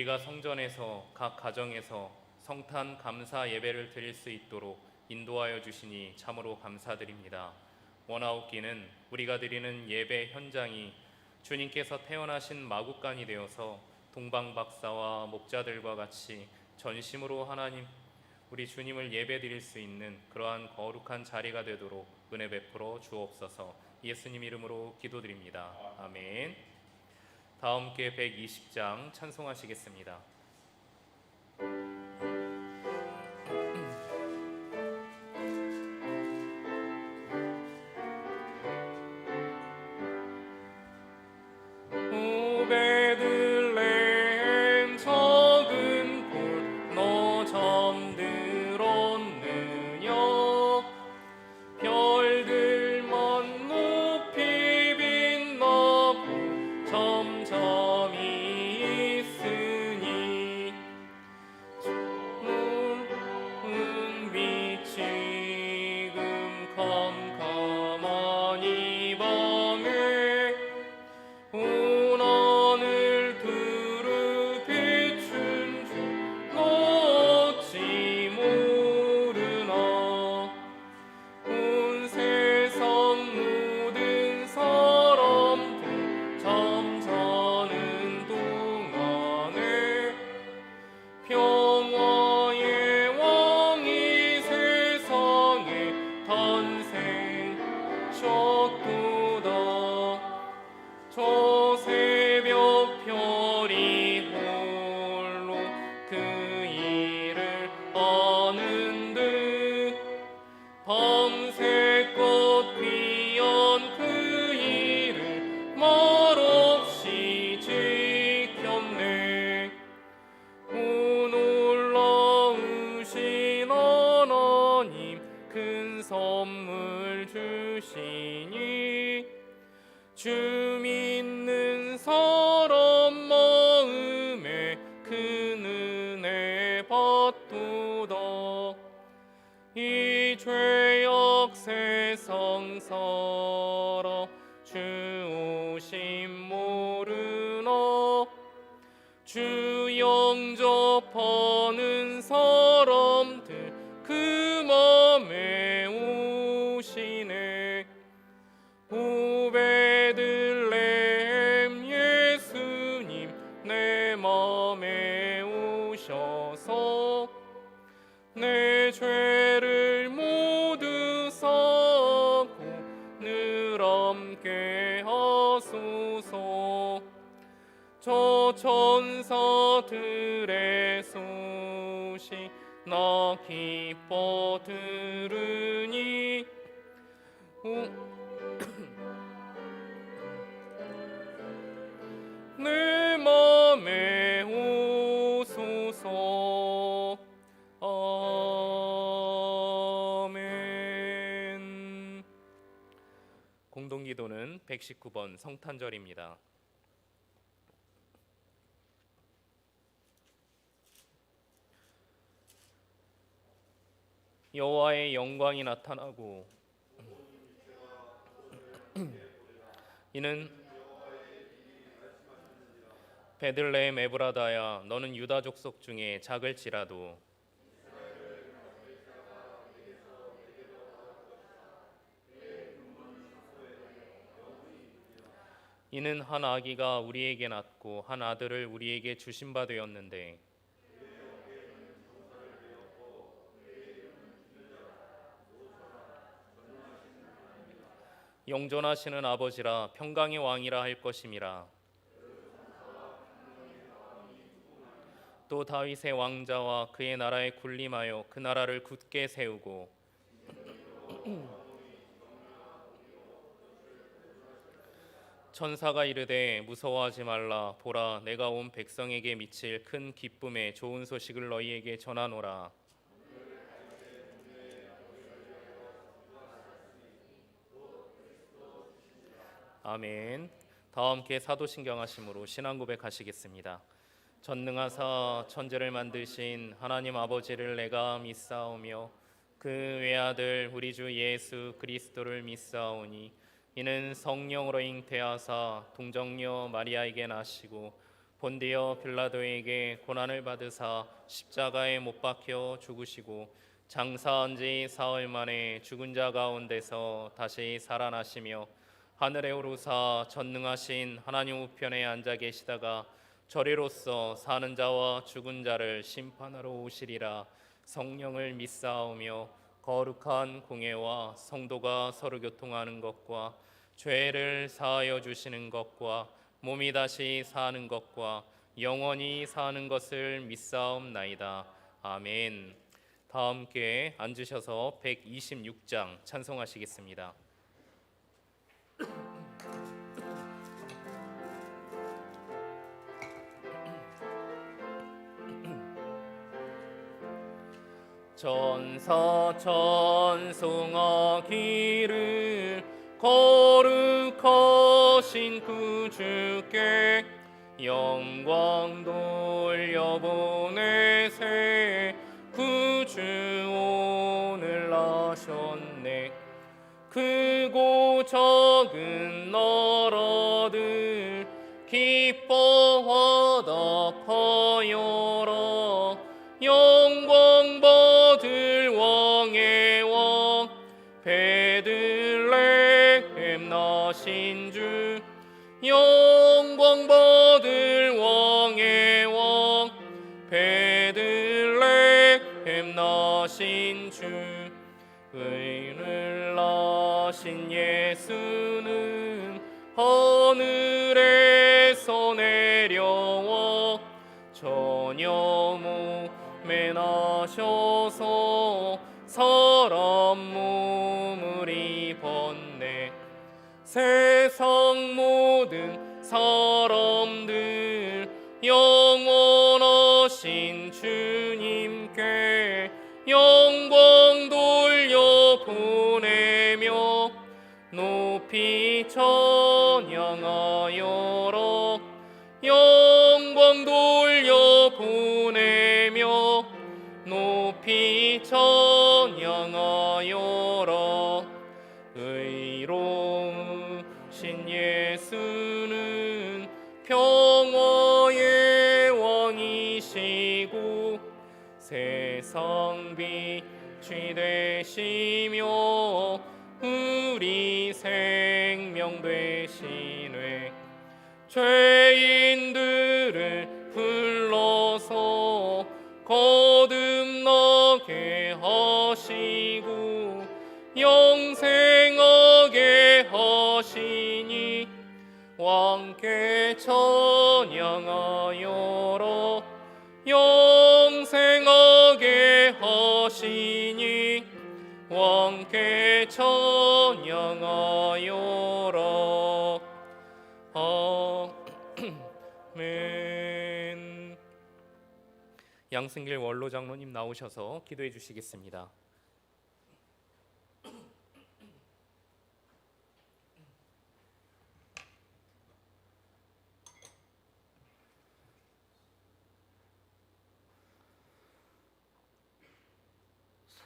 우리가 성전에서 각 가정에서 성탄 감사 예배를 드릴 수 있도록 인도하여 주시니 참으로 감사드립니다. 원하옵기는 우리가 드리는 예배 현장이 주님께서 태어나신 마구간이 되어서 동방박사와 목자들과 같이 전심으로 하나님 우리 주님을 예배 드릴 수 있는 그러한 거룩한 자리가 되도록 은혜 베풀어 주옵소서. 예수님 이름으로 기도드립니다. 아멘. 다 함께 120장 찬송하시겠습니다. 베들레헴 적은 볼 너 잠들었느냐 별들만 높이 빛나고 점점이 있으니 좋은 빛 지금 캄캄한 이 밤에 온 하늘 두루 비춘 주 너 어찌 모르나 온 세상 모든 사람들 잠자는 동안에 평화의 왕이 세상에 탄생하셨도다. 저 새벽 별이 홀로 그 일을 아는 듯 밤새껏 귀한 그 일을 말없이 지켰네. 오 놀라우신 하나님 큰 선물 주시니 주 믿는 사람 마음에 큰 은혜 받도다. 이 죄악 세상 살아 주 오심 모르나 주 영접하는 사람들 그 맘에 오시네. 오 베들레헴 예수님 내 맘에 오셔서 내 죄를 모두 사고 늘 함께 하소서. 저 천사들의 소식 나 기뻐 들으니 내 맘에 오소서. 아멘. 공동기도는 119번 성탄절입니다. 여호와의 영광이 나타나고 이는 베들레헴 에브라다야 너는 유다 족속 중에 작을지라도 이는 한 아기가 우리에게 낳고 한 아들을 우리에게 주신 바 되었는데 영존하시는 아버지라 평강의 왕이라 할 것임이라. 또 다윗의 왕자와 그의 나라에 군림하여 그 나라를 굳게 세우고 천사가 이르되 무서워하지 말라. 보라 내가 온 백성에게 미칠 큰 기쁨의 좋은 소식을 너희에게 전하노라. 아멘. 다 함께 사도신경 하심으로 신앙 고백하시겠습니다. 전능하사 천지를 만드신 하나님 아버지를 내가 믿사오며 그 외아들 우리 주 예수 그리스도를 믿사오니 이는 성령으로 잉태하사 동정녀 마리아에게 나시고 본디어 빌라도에게 고난을 받으사 십자가에 못 박혀 죽으시고 장사한 지 사흘 만에 죽은 자 가운데서 다시 살아나시며 하늘에 오르사 전능하신 하나님 우편에 앉아 계시다가 저리로서 사는 자와 죽은 자를 심판하러 오시리라. 성령을 믿사오며 거룩한 공예와 성도가 서로 교통하는 것과 죄를 사하여 주시는 것과 몸이 다시 사는 것과 영원히 사는 것을 믿사옵나이다. 아멘. 다 함께 앉으셔서 126장 찬송하시겠습니다. 천사 찬송하기를 거룩하신 그 주께 영광 돌려보내세. 그 주 오늘 나셨네. 크고 작은 나라들 기뻐하다 파여라. 영광 받을 왕의 왕 베들레헴 나신 주. 영광 받을 왕의 왕 베들레헴 나신 주. 의를 나신 예수는 하늘에서 내려와 처녀 몸에 나셔서 사람 몸을 입었네. 세상 모든 사람들 영원하신 주님께 영광 돌려 보내며 높이 찬양하여라. 영광 돌려 보내며 높이 찬양하여라. 의로우신 예수는 평화의 왕이시고 세상 빛이 되시며 우리 생명 되시네. 죄인들을 불러서 거듭나게 하시고 영생하게 하시니 왕께 찬양하여라. 영생하게 하시니 왕께 찬양하여라. 아멘. 양승길 원로 장로님 나오셔서 기도해 주시겠습니다.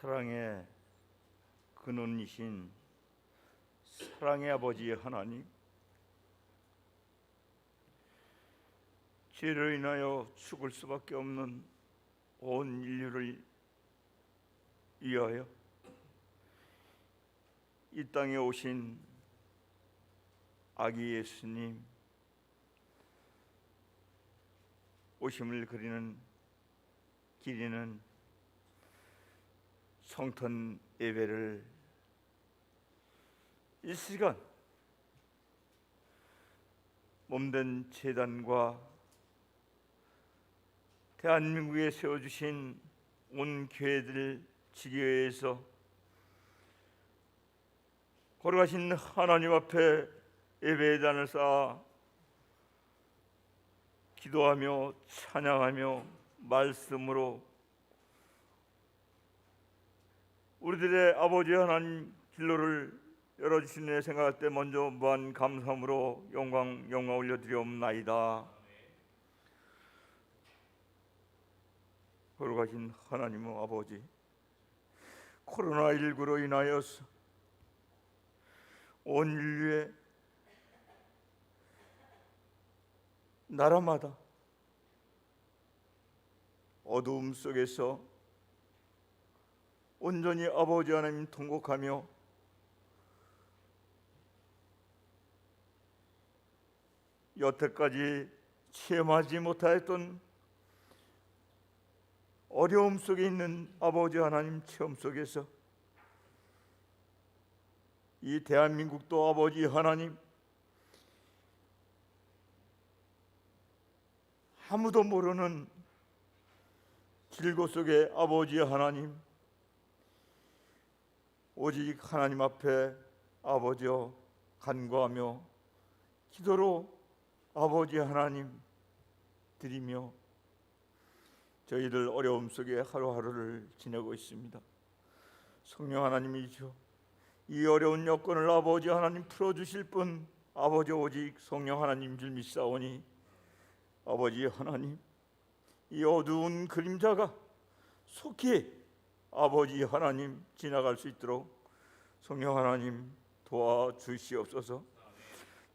사랑의 근원이신 사랑의 아버지 하나님, 죄로 인하여 죽을 수밖에 없는 온 인류를 위하여 이 땅에 오신 아기 예수님 오심을 기리는 성탄 예배를 이 시간 몸된 제단과 대한민국에 세워주신 온 교회들 지교회에서 걸어가신 하나님 앞에 예배단을 쌓아 기도하며 찬양하며 말씀으로 우리들의 아버지 하나님 길로를 열어주신 일 생각할 때 먼저 무한 감사함으로 영광 올려드리옵나이다. 걸어가신 하나님 아버지, 코로나19로 인하여서 온 인류의 나라마다 어두움 속에서 온전히 아버지 하나님 통곡하며 여태까지 체험하지 못하였던 어려움 속에 있는 아버지 하나님 체험 속에서 이 대한민국도 아버지 하나님 아무도 모르는 길고 속에 아버지 하나님 오직 하나님 앞에 아버지여 간구하며 기도로 아버지 하나님 드리며 저희들 어려움 속에 하루하루를 지내고 있습니다. 성령 하나님이죠. 이 어려운 여건을 아버지 하나님 풀어주실 분 아버지 오직 성령 하나님 줄 믿사오니 아버지 하나님 이 어두운 그림자가 속히 아버지 하나님 지나갈 수 있도록 성령 하나님 도와주시옵소서.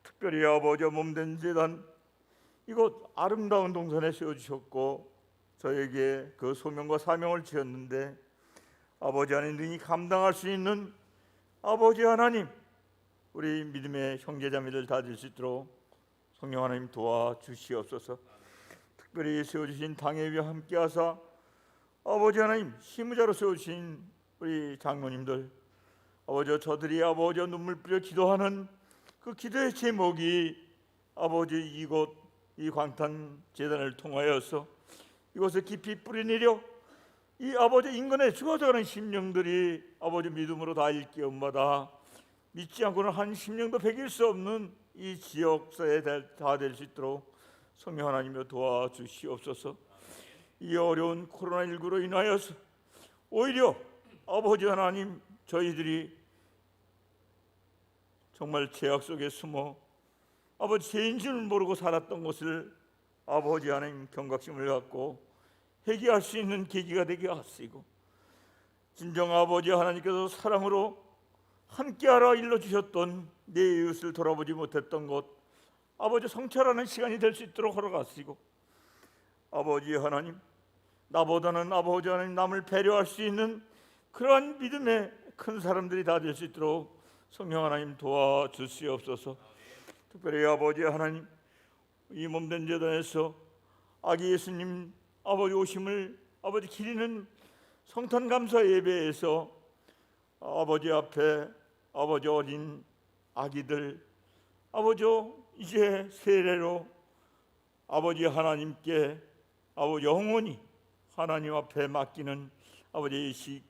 특별히 아버지 몸된 제단 이곳 아름다운 동산에 세워주셨고 저에게 그 소명과 사명을 지었는데 아버지 하나님 능히 감당할 수 있는 아버지 하나님 우리 믿음의 형제자매들 다 될 수 있도록 성령 하나님 도와주시옵소서. 특별히 세워주신 당회위와 함께하사 아버지 하나님 시무자로 세워주신 우리 장로님들 아버지 저들이 아버지 눈물 뿌려 기도하는 그 기도의 제목이 아버지 이곳 이 광탄 재단을 통하여서 이곳에 깊이 뿌리내려 이 아버지 인간의 죽어져가는 심령들이 아버지 믿음으로 다 일깨움마다 믿지 않고는 한 심령도 베길 수 없는 이 지역사에 다 될 수 있도록 성령 하나님여 도와주시옵소서. 이 어려운 코로나19로 인하여서 오히려 아버지 하나님 저희들이 정말 죄악 속에 숨어 아버지 죄인 줄 모르고 살았던 것을 아버지 하나님 경각심을 갖고 회개할 수 있는 계기가 되게 하시고 진정 아버지 하나님께서 사랑으로 함께하라 일러주셨던 내 이웃을 돌아보지 못했던 것 아버지 성찰하는 시간이 될 수 있도록 허락하시고 아버지 하나님 나보다는 아버지 하나님 남을 배려할 수 있는 그러한 믿음의 큰 사람들이 다 될 수 있도록 성령 하나님 도와주시옵소서. 특별히 아버지 하나님 이 몸된 재단에서 아기 예수님 아버지 오심을 아버지 기리는 성탄 감사 예배에서 아버지 앞에 아버지 어린 아기들 아버지 이제 세례로 아버지 하나님께 아버지 영원히 하나님 앞에 맡기는 아버지 의식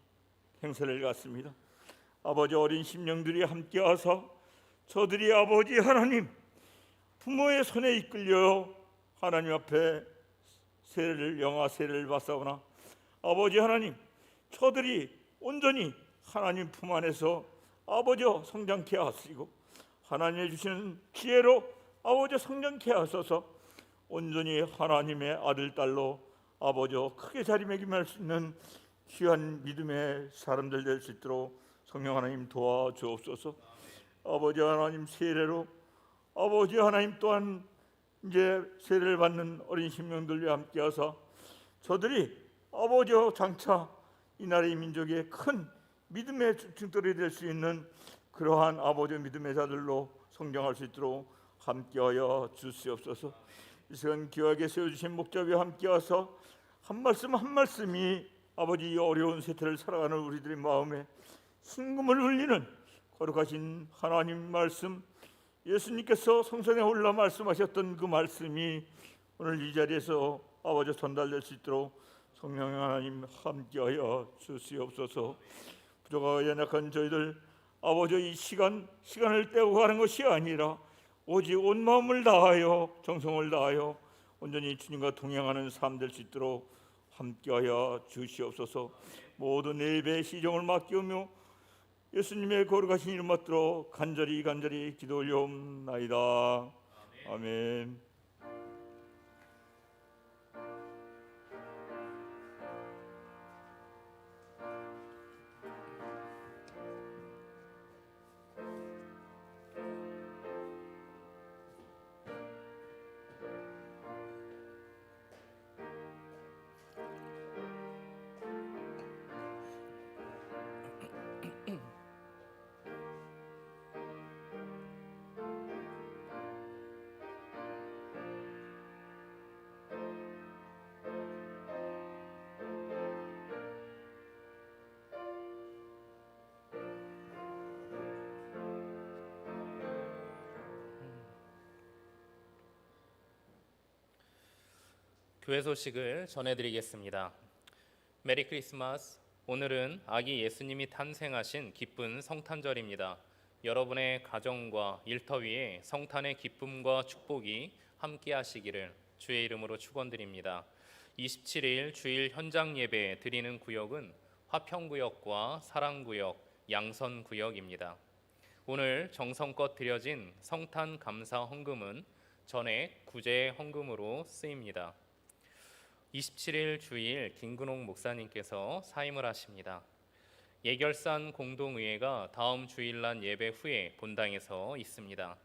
행사를 갖습니다. 아버지 어린 심령들이 함께 와서 저들이 아버지 하나님 부모의 손에 이끌려 하나님 앞에 세례를 영아 세례를 받사오나 아버지 하나님 저들이 온전히 하나님 품 안에서 아버지 성장케 하시고 하나님의 주시는 지혜로 아버지 성장케 하소서. 온전히 하나님의 아들 딸로 아버지 크게 자리매김할 수 있는 귀한 믿음의 사람들 될 수 있도록 성령 하나님 도와주옵소서. 아버지 하나님 세례로 아버지 하나님 또한 이제 세례를 받는 어린 심령들과 함께하사 저들이 아버지 장차 이 나라의 민족의 큰 믿음의 중심돌이 될 수 있는 그러한 아버지 믿음의 자들로 성장할 수 있도록 함께하여 주시옵소서. 이 시간 귀하게 세워주신 목자와 함께하사 한 말씀 한 말씀이 아버지 이 어려운 세태를 살아가는 우리들의 마음에 신금을 울리는 거룩하신 하나님 말씀 예수님께서 성전에 올라 말씀하셨던 그 말씀이 오늘 이 자리에서 아버지 전달될 수 있도록 성령 하나님 함께하여 주시옵소서. 부족하고 연약한 저희들 아버지 이 시간을 때우고 가는 것이 아니라 오직 온 마음을 다하여 정성을 다하여 온전히 주님과 동행하는 삶 될 수 있도록 함께하여 주시옵소서. 모든 예배의 시정을 맡기오며 예수님의 거룩하신 이름 받들어 간절히 기도 올려옵나이다. 아멘. 교회 소식을 전해드리겠습니다. 메리 크리스마스. 오늘은 아기 예수님이 탄생하신 기쁜 성탄절입니다. 여러분의 가정과 일터 위에 성탄의 기쁨과 축복이 함께하시기를 주의 이름으로 축원드립니다. 27일 주일 현장 예배 드리는 구역은 화평구역과 사랑구역, 양선구역입니다. 오늘 정성껏 드려진 성탄 감사 헌금은 전액 구제 헌금으로 쓰입니다. 27일 주일 김근홍 목사님께서 사임을 하십니다. 예결산 공동의회가 다음 주일날 예배 후에 본당에서 있습니다.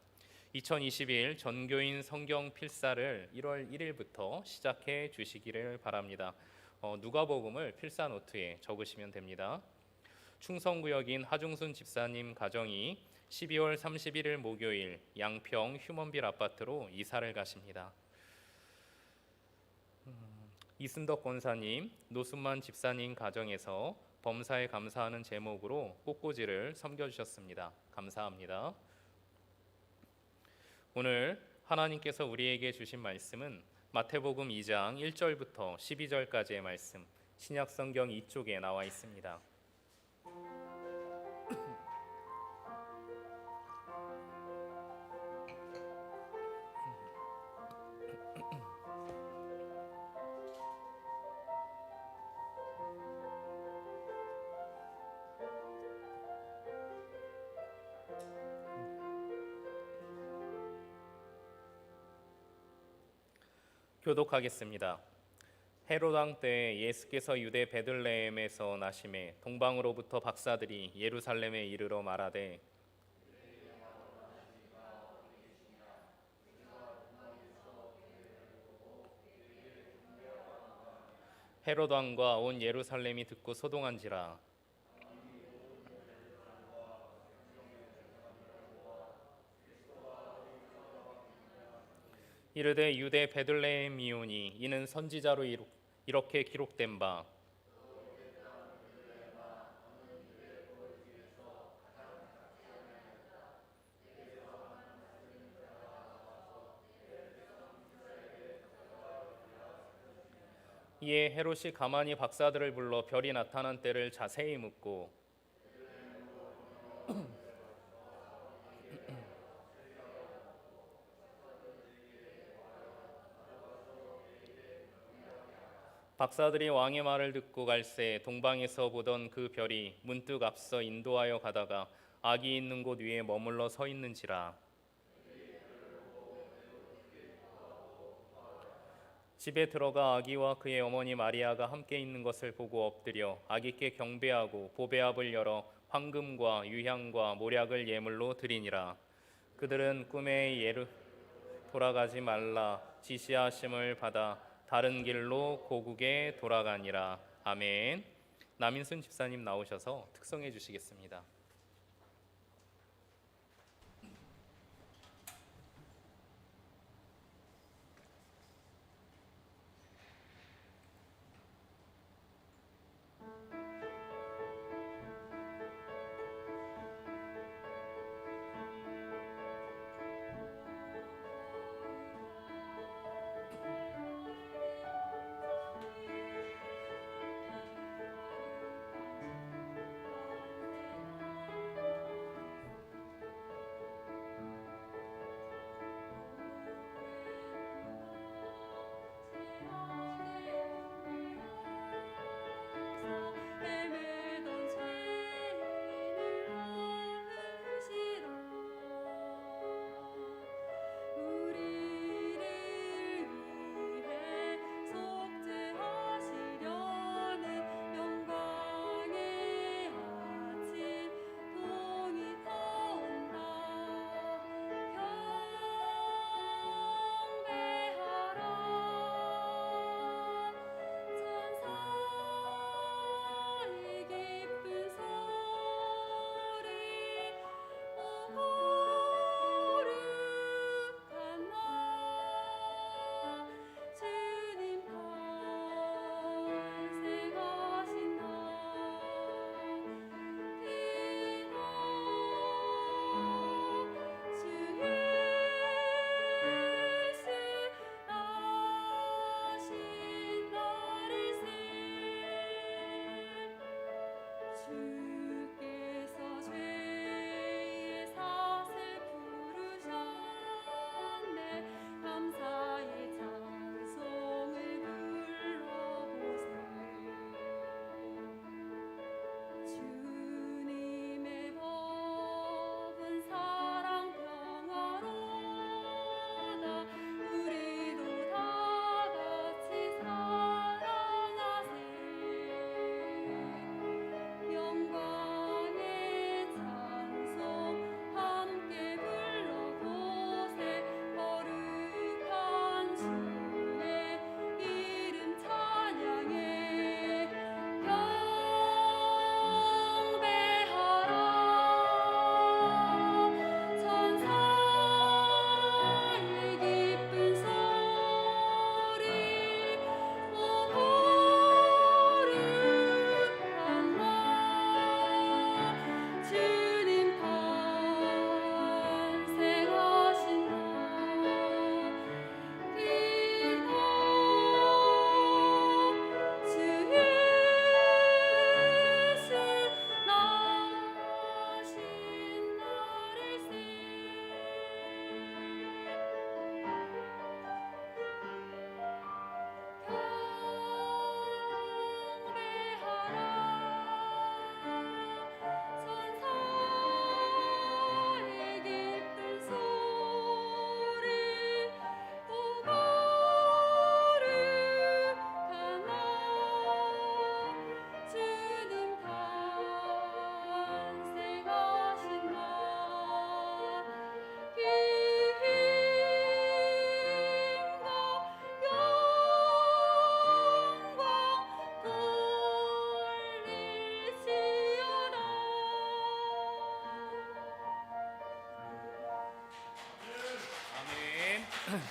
2021 전교인 성경 필사를 1월 1일부터 시작해 주시기를 바랍니다. 누가복음을 필사 노트에 적으시면 됩니다. 충성구역인 하중순 집사님 가정이 12월 31일 목요일 양평 휴먼빌 아파트로 이사를 가십니다. 이순덕 권사님, 노순만 집사님 가정에서 범사에 감사하는 제목으로 꽃꽂이를 섬겨주셨습니다. 감사합니다. 오늘 하나님께서 우리에게 주신 말씀은 마태복음 2장 1절부터 12절까지의 말씀, 신약성경 2쪽에 나와 있습니다. 교독하겠습니다. 헤롯 왕 때 예수께서 유대 베들레헴에서 나심에 동방으로부터 박사들이 예루살렘에 이르러 말하되 헤롯 왕과 온 예루살렘이 듣고 소동한지라. 이르되 유대 베들레헴이오니 이는 선지자로 이렇게 기록된 바 이에 헤롯이 가만히 박사들을 불러 별이 나타난 때를 자세히 묻고 박사들이 왕의 말을 듣고 갈새 동방에서 보던 그 별이 문득 앞서 인도하여 가다가 아기 있는 곳 위에 머물러 서 있는지라. 집에 들어가 아기와 그의 어머니 마리아가 함께 있는 것을 보고 엎드려 아기께 경배하고 보배압을 열어 황금과 유향과 모략을 예물로 드리니라. 그들은 꿈에 돌아가지 말라 지시하심을 받아 다른 길로 고국에 돌아가니라. 아멘. 남인순 집사님 나오셔서 특성해 주시겠습니다.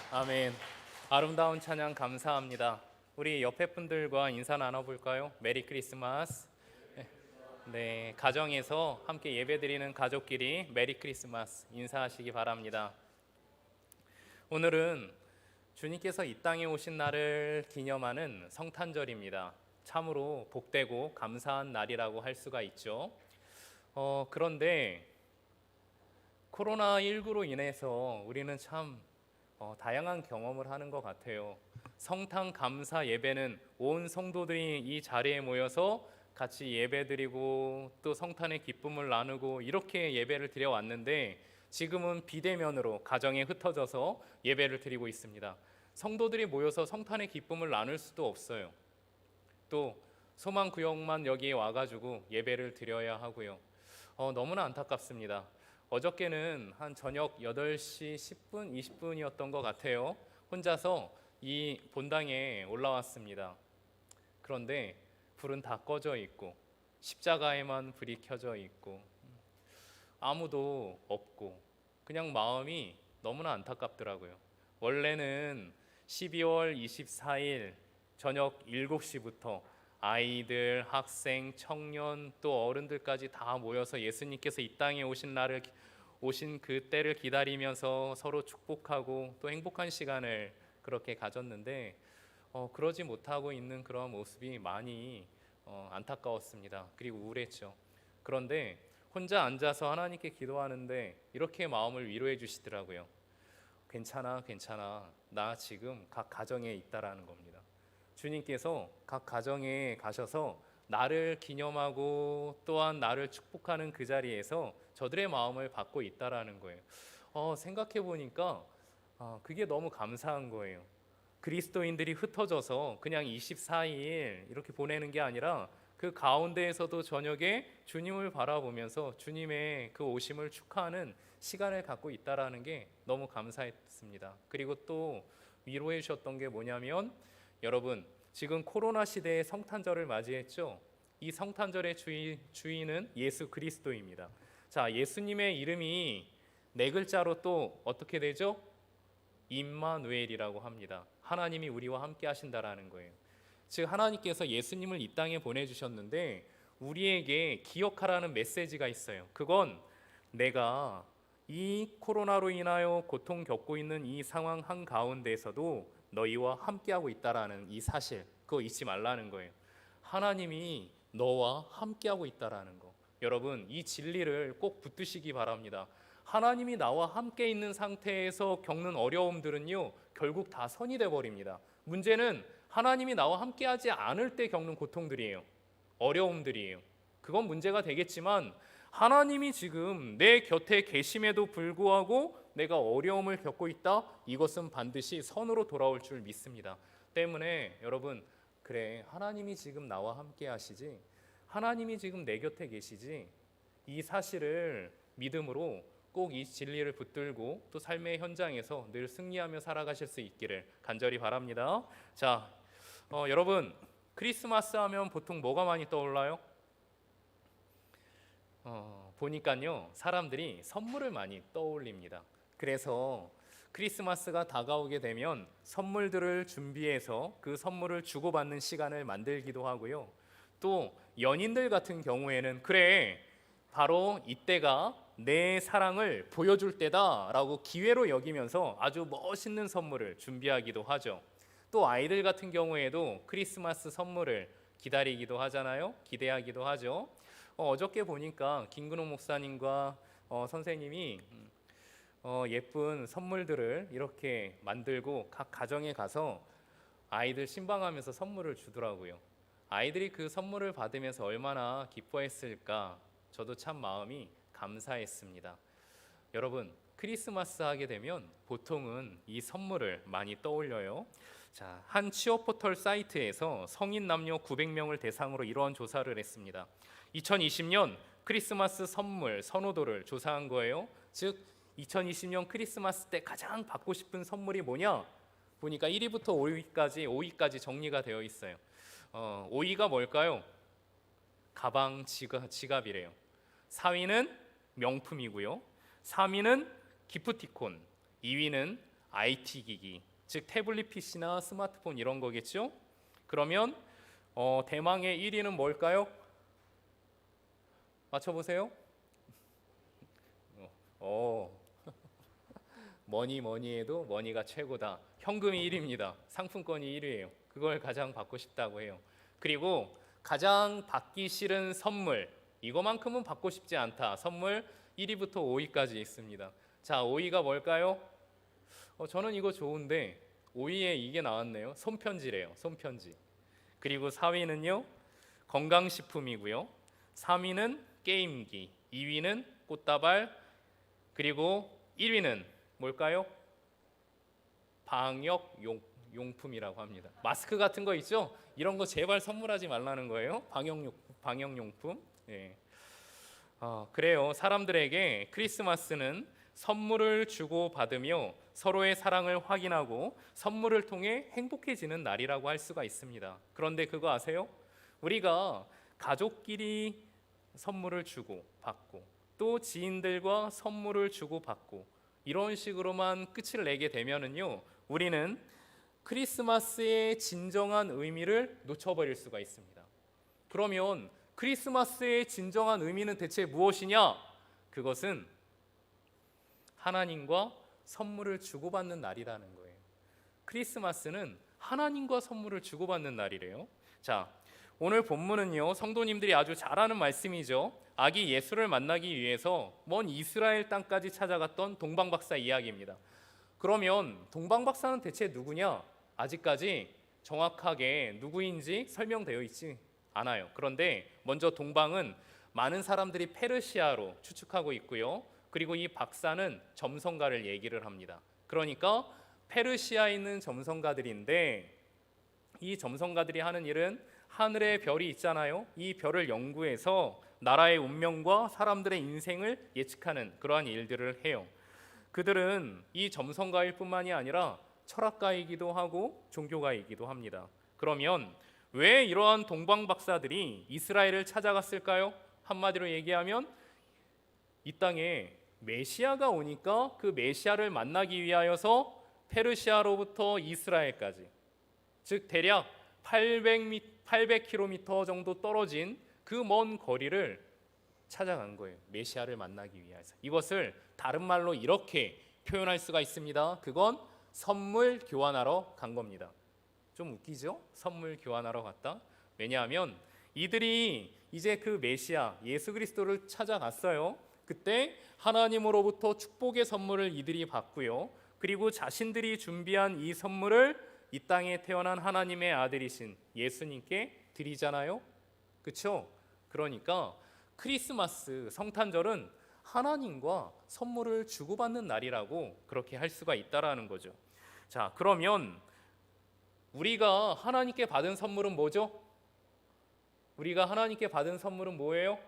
아멘. 아름다운 찬양 감사합니다. 우리 옆에 분들과 인사 나눠볼까요? 메리 크리스마스. 네, 가정에서 함께 예배드리는 가족끼리 메리 크리스마스 인사하시기 바랍니다. 오늘은 주님께서 이 땅에 오신 날을 기념하는 성탄절입니다. 참으로 복되고 감사한 날이라고 할 수가 있죠. 그런데 코로나19로 인해서 우리는 참 다양한 경험을 하는 것 같아요. 성탄 감사 예배는 온 성도들이 이 자리에 모여서 같이 예배드리고 또 성탄의 기쁨을 나누고 이렇게 예배를 드려왔는데 지금은 비대면으로 가정에 흩어져서 예배를 드리고 있습니다. 성도들이 모여서 성탄의 기쁨을 나눌 수도 없어요. 또 소망구역만 여기에 와가지고 예배를 드려야 하고요. 너무나 안타깝습니다. 어저께는 한 저녁 8시 10분, 20분이었던 것 같아요. 혼자서 이 본당에 올라왔습니다. 그런데 불은 다 꺼져 있고 십자가에만 불이 켜져 있고 아무도 없고 그냥 마음이 너무나 안타깝더라고요. 원래는 12월 24일 저녁 7시부터 아이들, 학생, 청년 또 어른들까지 다 모여서 예수님께서 이 땅에 오신 그 때를 기다리면서 서로 축복하고 또 행복한 시간을 그렇게 가졌는데 그러지 못하고 있는 그런 모습이 많이 안타까웠습니다. 그리고 우울했죠. 그런데 혼자 앉아서 하나님께 기도하는데 이렇게 마음을 위로해 주시더라고요. 괜찮아, 괜찮아. 나 지금 각 가정에 있다라는 겁니다. 주님께서 각 가정에 가셔서 나를 기념하고 또한 나를 축복하는 그 자리에서 저들의 마음을 받고 있다라는 거예요. 생각해 보니까 그게 너무 감사한 거예요. 그리스도인들이 흩어져서 그냥 24일 이렇게 보내는 게 아니라 그 가운데에서도 저녁에 주님을 바라보면서 주님의 그 오심을 축하하는 시간을 갖고 있다라는 게 너무 감사했습니다. 그리고 또 위로해 주셨던 게 뭐냐면 여러분 지금 코로나 시대의 성탄절을 맞이했죠. 이 성탄절의 주인은 예수 그리스도입니다. 자, 예수님의 이름이 4글자로 또 어떻게 되죠? 임마누엘이라고 합니다. 하나님이 우리와 함께 하신다라는 거예요. 즉 하나님께서 예수님을 이 땅에 보내주셨는데 우리에게 기억하라는 메시지가 있어요. 그건 내가 이 코로나로 인하여 고통 겪고 있는 이 상황 한가운데에서도 너희와 함께하고 있다라는 이 사실, 그거 잊지 말라는 거예요. 하나님이 너와 함께하고 있다라는 거. 여러분 이 진리를 꼭 붙드시기 바랍니다. 하나님이 나와 함께 있는 상태에서 겪는 어려움들은요 결국 다 선이 돼 버립니다. 문제는 하나님이 나와 함께하지 않을 때 겪는 고통들이에요. 어려움들이에요. 그건 문제가 되겠지만 하나님이 지금 내 곁에 계심에도 불구하고 내가 어려움을 겪고 있다. 이것은 반드시 선으로 돌아올 줄 믿습니다. 때문에 여러분 그래 하나님이 지금 나와 함께 하시지 하나님이 지금 내 곁에 계시지 이 사실을 믿음으로 꼭 이 진리를 붙들고 또 삶의 현장에서 늘 승리하며 살아가실 수 있기를 간절히 바랍니다. 자, 여러분 크리스마스 하면 보통 뭐가 많이 떠올라요? 보니까요 사람들이 선물을 많이 떠올립니다. 그래서 크리스마스가 다가오게 되면 선물들을 준비해서 그 선물을 주고받는 시간을 만들기도 하고요. 또 연인들 같은 경우에는 그래 바로 이때가 내 사랑을 보여줄 때다라고 기회로 여기면서 아주 멋있는 선물을 준비하기도 하죠. 또 아이들 같은 경우에도 크리스마스 선물을 기다리기도 하잖아요. 기대하기도 하죠. 어저께 보니까 김근호 목사님과 선생님이 예쁜 선물들을 이렇게 만들고 각 가정에 가서 아이들 신방하면서 선물을 주더라고요. 아이들이 그 선물을 받으면서 얼마나 기뻐했을까. 저도 참 마음이 감사했습니다. 여러분 크리스마스 하게 되면 보통은 이 선물을 많이 떠올려요. 자, 한 취업 포털 사이트에서 성인 남녀 900명을 대상으로 이러한 조사를 했습니다. 2020년 크리스마스 선물 선호도를 조사한 거예요. 즉 2020년 크리스마스 때 가장 받고 싶은 선물이 뭐냐? 보니까 1위부터 5위까지 정리가 되어 있어요. 5위가 뭘까요? 가방, 지갑이래요. 4위는 명품이고요. 3위는 기프티콘, 2위는 IT 기기, 즉 태블릿 PC나 스마트폰 이런 거겠죠? 그러면 대망의 1위는 뭘까요? 맞춰보세요. 어, 뭐니 해도 머니가 최고다. 현금이 1위입니다. 상품권이 1위예요. 그걸 가장 받고 싶다고 해요. 그리고 가장 받기 싫은 선물, 이거만큼은 받고 싶지 않다. 선물 1위부터 5위까지 있습니다. 자, 5위가 뭘까요? 저는 이거 좋은데 5위에 이게 나왔네요. 손편지래요. 손편지. 그리고 4위는요, 건강식품이고요. 3위는 게임기, 2위는 꽃다발, 그리고 1위는 뭘까요? 방역용품이라고 합니다. 마스크 같은 거 있죠? 이런 거 제발 선물하지 말라는 거예요. 방역용품. 예. 그래요. 사람들에게 크리스마스는 선물을 주고 받으며 서로의 사랑을 확인하고 선물을 통해 행복해지는 날이라고 할 수가 있습니다. 그런데 그거 아세요? 우리가 가족끼리 선물을 주고 받고 또 지인들과 선물을 주고 받고 이런 식으로만 끝을 내게 되면은요, 우리는 크리스마스의 진정한 의미를 놓쳐버릴 수가 있습니다. 그러면 크리스마스의 진정한 의미는 대체 무엇이냐? 그것은 하나님과 선물을 주고받는 날이라는 거예요. 크리스마스는 하나님과 선물을 주고받는 날이래요. 자, 오늘 본문은요, 성도님들이 아주 잘 아는 말씀이죠. 아기 예수를 만나기 위해서 먼 이스라엘 땅까지 찾아갔던 동방박사 이야기입니다. 그러면 동방박사는 대체 누구냐? 아직까지 정확하게 누구인지 설명되어 있지 않아요. 그런데 먼저 동방은 많은 사람들이 페르시아로 추측하고 있고요. 그리고 이 박사는 점성가를 얘기를 합니다. 그러니까 페르시아에 있는 점성가들인데 이 점성가들이 하는 일은 하늘에 별이 있잖아요. 이 별을 연구해서 나라의 운명과 사람들의 인생을 예측하는 그러한 일들을 해요. 그들은 이 점성가일 뿐만이 아니라 철학가이기도 하고 종교가이기도 합니다. 그러면 왜 이러한 동방 박사들이 이스라엘을 찾아갔을까요? 한마디로 얘기하면 이 땅에 메시아가 오니까 그 메시아를 만나기 위하여서 페르시아로부터 이스라엘까지, 즉 대략 800km 정도 떨어진 그 먼 거리를 찾아간 거예요. 메시아를 만나기 위해서. 이것을 다른 말로 이렇게 표현할 수가 있습니다. 그건 선물 교환하러 간 겁니다. 좀 웃기죠? 선물 교환하러 갔다. 왜냐하면 이들이 이제 그 메시아 예수 그리스도를 찾아갔어요. 그때 하나님으로부터 축복의 선물을 이들이 받고요. 그리고 자신들이 준비한 이 선물을 이 땅에 태어난 하나님의 아들이신 예수님께 드리잖아요. 그렇죠? 그러니까 크리스마스 성탄절은 하나님과 선물을 주고받는 날이라고 그렇게 할 수가 있다라는 거죠. 자, 그러면 우리가 하나님께 받은 선물은 뭐죠? 우리가 하나님께 받은 선물은 뭐예요?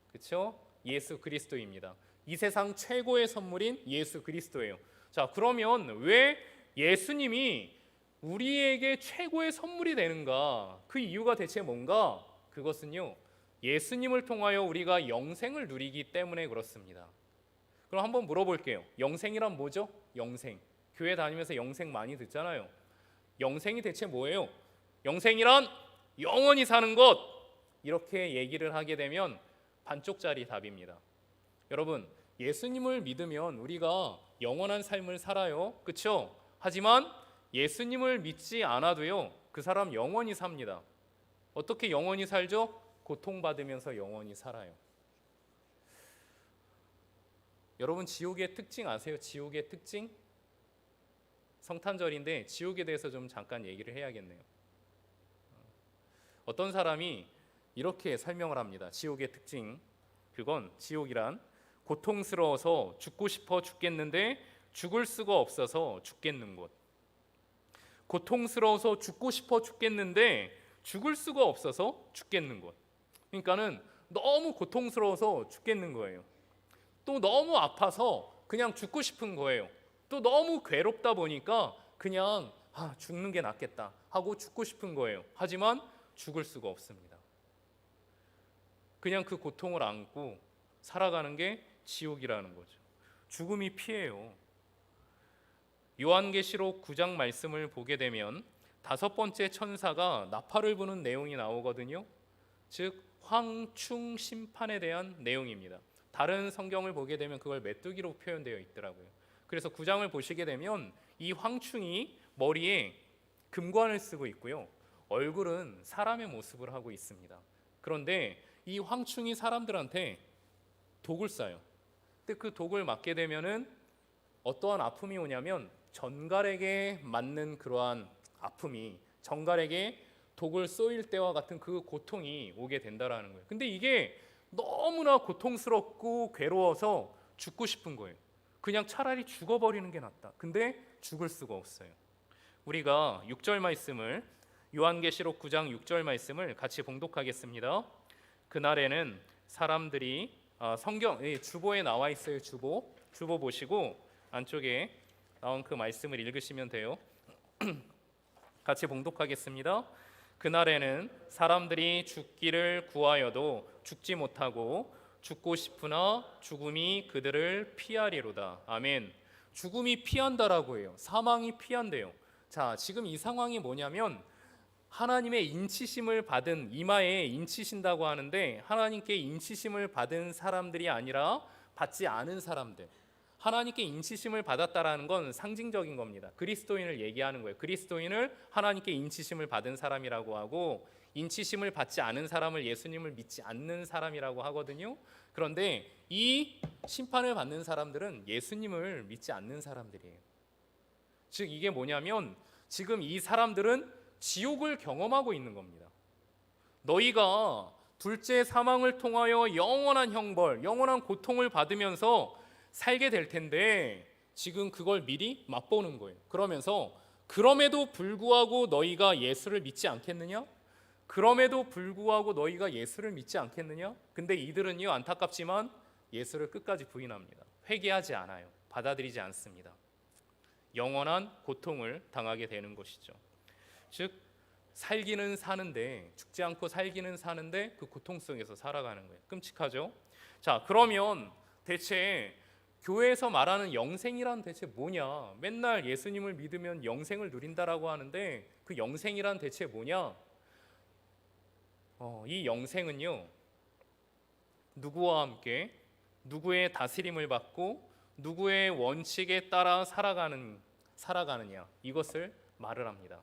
그렇죠? 예수 그리스도입니다. 이 세상 최고의 선물인 예수 그리스도예요. 자, 그러면 왜 예수님이 우리에게 최고의 선물이 되는가? 그 이유가 대체 뭔가? 그것은요, 예수님을 통하여 우리가 영생을 누리기 때문에 그렇습니다. 그럼 한번 물어볼게요. 영생이란 뭐죠? 영생. 교회 다니면서 영생 많이 듣잖아요. 영생이 대체 뭐예요? 영생이란 영원히 사는 것. 이렇게 얘기를 하게 되면 반쪽짜리 답입니다. 여러분, 예수님을 믿으면 우리가 영원한 삶을 살아요. 그렇죠? 하지만 예수님을 믿지 않아도요, 그 사람 영원히 삽니다. 어떻게 영원히 살죠? 고통받으면서 영원히 살아요. 여러분, 지옥의 특징 아세요? 지옥의 특징? 성탄절인데 지옥에 대해서 좀 잠깐 얘기를 해야겠네요. 어떤 사람이 이렇게 설명을 합니다. 지옥의 특징. 그건 지옥이란 고통스러워서 죽고 싶어 죽겠는데 죽을 수가 없어서 죽겠는 곳. 고통스러워서 죽고 싶어 죽겠는데 죽을 수가 없어서 죽겠는 곳. 그러니까는 너무 고통스러워서 죽겠는 거예요. 또 너무 아파서 그냥 죽고 싶은 거예요. 또 너무 괴롭다 보니까 그냥 죽는 게 낫겠다 하고 죽고 싶은 거예요. 하지만 죽을 수가 없습니다. 그냥 그 고통을 안고 살아가는 게 지옥이라는 거죠. 죽음이 피해요. 요한계시록 9장 말씀을 보게 되면 5번째 천사가 나팔을 부는 내용이 나오거든요. 즉 황충 심판에 대한 내용입니다. 다른 성경을 보게 되면 그걸 메뚜기로 표현되어 있더라고요. 그래서 9장을 보시게 되면 이 황충이 머리에 금관을 쓰고 있고요. 얼굴은 사람의 모습을 하고 있습니다. 그런데 이 황충이 사람들한테 독을 쏴요. 근데 그 독을 맞게 되면은 어떠한 아픔이 오냐면 전갈에게 맞는 그러한 아픔이, 전갈에게 독을 쏘일 때와 같은 그 고통이 오게 된다라는 거예요. 근데 이게 너무나 고통스럽고 괴로워서 죽고 싶은 거예요. 그냥 차라리 죽어버리는 게 낫다. 근데 죽을 수가 없어요. 우리가 6절 말씀을, 요한계시록 9장 6절 말씀을 같이 봉독하겠습니다. 그날에는 사람들이 성경 주보에 나와 있어요. 주보 보시고 안쪽에 나온 그 말씀을 읽으시면 돼요. 같이 봉독하겠습니다. 그날에는 사람들이 죽기를 구하여도 죽지 못하고 죽고 싶으나 죽음이 그들을 피하리로다. 아멘. 죽음이 피한다라고 해요. 사망이 피한대요. 자, 지금 이 상황이 뭐냐면 하나님의 인치심을 받은, 이마에 인치신다고 하는데 하나님께 인치심을 받은 사람들이 아니라 받지 않은 사람들. 하나님께 인치심을 받았다라는 건 상징적인 겁니다. 그리스도인을 얘기하는 거예요. 그리스도인을 하나님께 인치심을 받은 사람이라고 하고, 인치심을 받지 않은 사람을 예수님을 믿지 않는 사람이라고 하거든요. 그런데 이 심판을 받는 사람들은 예수님을 믿지 않는 사람들이에요. 즉 이게 뭐냐면 지금 이 사람들은 지옥을 경험하고 있는 겁니다. 너희가 둘째 사망을 통하여 영원한 형벌, 영원한 고통을 받으면서 살게 될 텐데 지금 그걸 미리 맛보는 거예요. 그러면서 그럼에도 불구하고 너희가 예수를 믿지 않겠느냐? 그럼에도 불구하고 너희가 예수를 믿지 않겠느냐? 근데 이들은요, 안타깝지만 예수를 끝까지 부인합니다. 회개하지 않아요. 받아들이지 않습니다. 영원한 고통을 당하게 되는 것이죠. 즉 살기는 사는데, 죽지 않고 살기는 사는데 그 고통 속에서 살아가는 거예요. 끔찍하죠? 자, 그러면 대체 교회에서 말하는 영생이란 대체 뭐냐? 맨날 예수님을 믿으면 영생을 누린다라고 하는데 그 영생이란 대체 뭐냐? 이 영생은요, 누구와 함께 누구의 다스림을 받고 누구의 원칙에 따라 살아가느냐, 이것을 말을 합니다.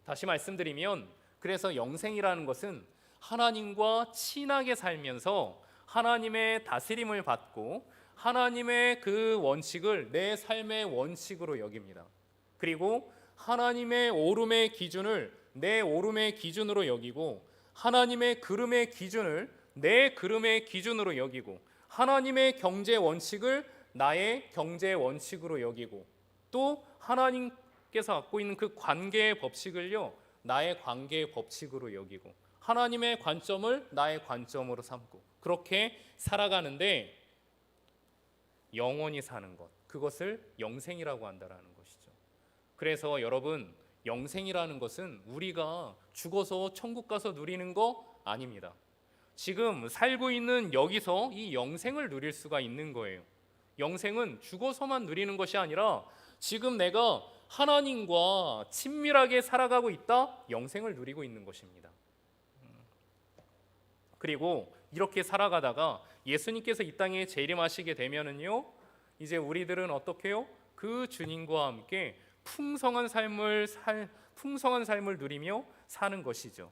다시 말씀드리면, 그래서 영생이라는 것은 하나님과 친하게 살면서 하나님의 다스림을 받고 하나님의 그 원칙을 내 삶의 원칙으로 여깁니다. 그리고 하나님의 오름의 기준을 내 오름의 기준으로 여기고, 하나님의 그름의 기준을 내 그름의 기준으로 여기고, 하나님의 경제 원칙을 나의 경제 원칙으로 여기고, 또 하나님께서 갖고 있는 그 관계의 법칙을요, 나의 관계의 법칙으로 여기고, 하나님의 관점을 나의 관점으로 삼고, 그렇게 살아가는데 영원히 사는 것, 그것을 영생이라고 한다라는 것이죠. 그래서 여러분, 영생이라는 것은 우리가 죽어서 천국 가서 누리는 거 아닙니다. 지금 살고 있는 여기서 이 영생을 누릴 수가 있는 거예요. 영생은 죽어서만 누리는 것이 아니라 지금 내가 하나님과 친밀하게 살아가고 있다, 영생을 누리고 있는 것입니다. 그리고 이렇게 살아가다가 예수님께서 이 땅에 재림하시게 되면은요, 이제 우리들은 어떻게 해요? 그 주님과 함께 풍성한 삶을 누리며 사는 것이죠.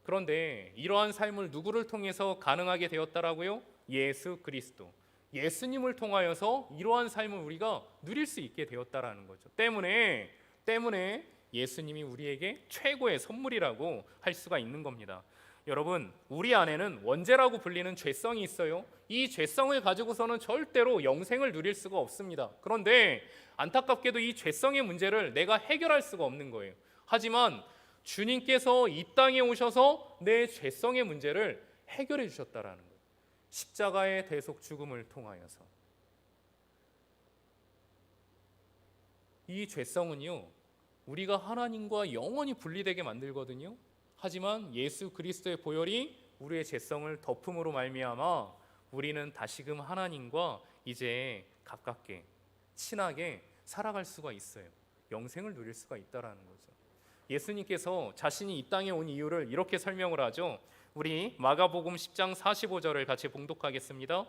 그런데 이러한 삶을 누구를 통해서 가능하게 되었다라고요? 예수 그리스도, 예수님을 통하여서 이러한 삶을 우리가 누릴 수 있게 되었다라는 거죠. 때문에 예수님이 우리에게 최고의 선물이라고 할 수가 있는 겁니다. 여러분, 우리 안에는 원죄라고 불리는 죄성이 있어요. 이 죄성을 가지고서는 절대로 영생을 누릴 수가 없습니다. 그런데 안타깝게도 이 죄성의 문제를 내가 해결할 수가 없는 거예요. 하지만 주님께서 이 땅에 오셔서 내 죄성의 문제를 해결해 주셨다라는 거예요. 십자가의 대속 죽음을 통하여서. 이 죄성은요, 우리가 하나님과 영원히 분리되게 만들거든요. 하지만 예수 그리스도의 보혈이 우리의 죄성을 덮음으로 말미암아 우리는 다시금 하나님과 이제 가깝게 친하게 살아갈 수가 있어요. 영생을 누릴 수가 있다라는 거죠. 예수님께서 자신이 이 땅에 온 이유를 이렇게 설명을 하죠. 우리 마가복음 10장 45절을 같이 봉독하겠습니다.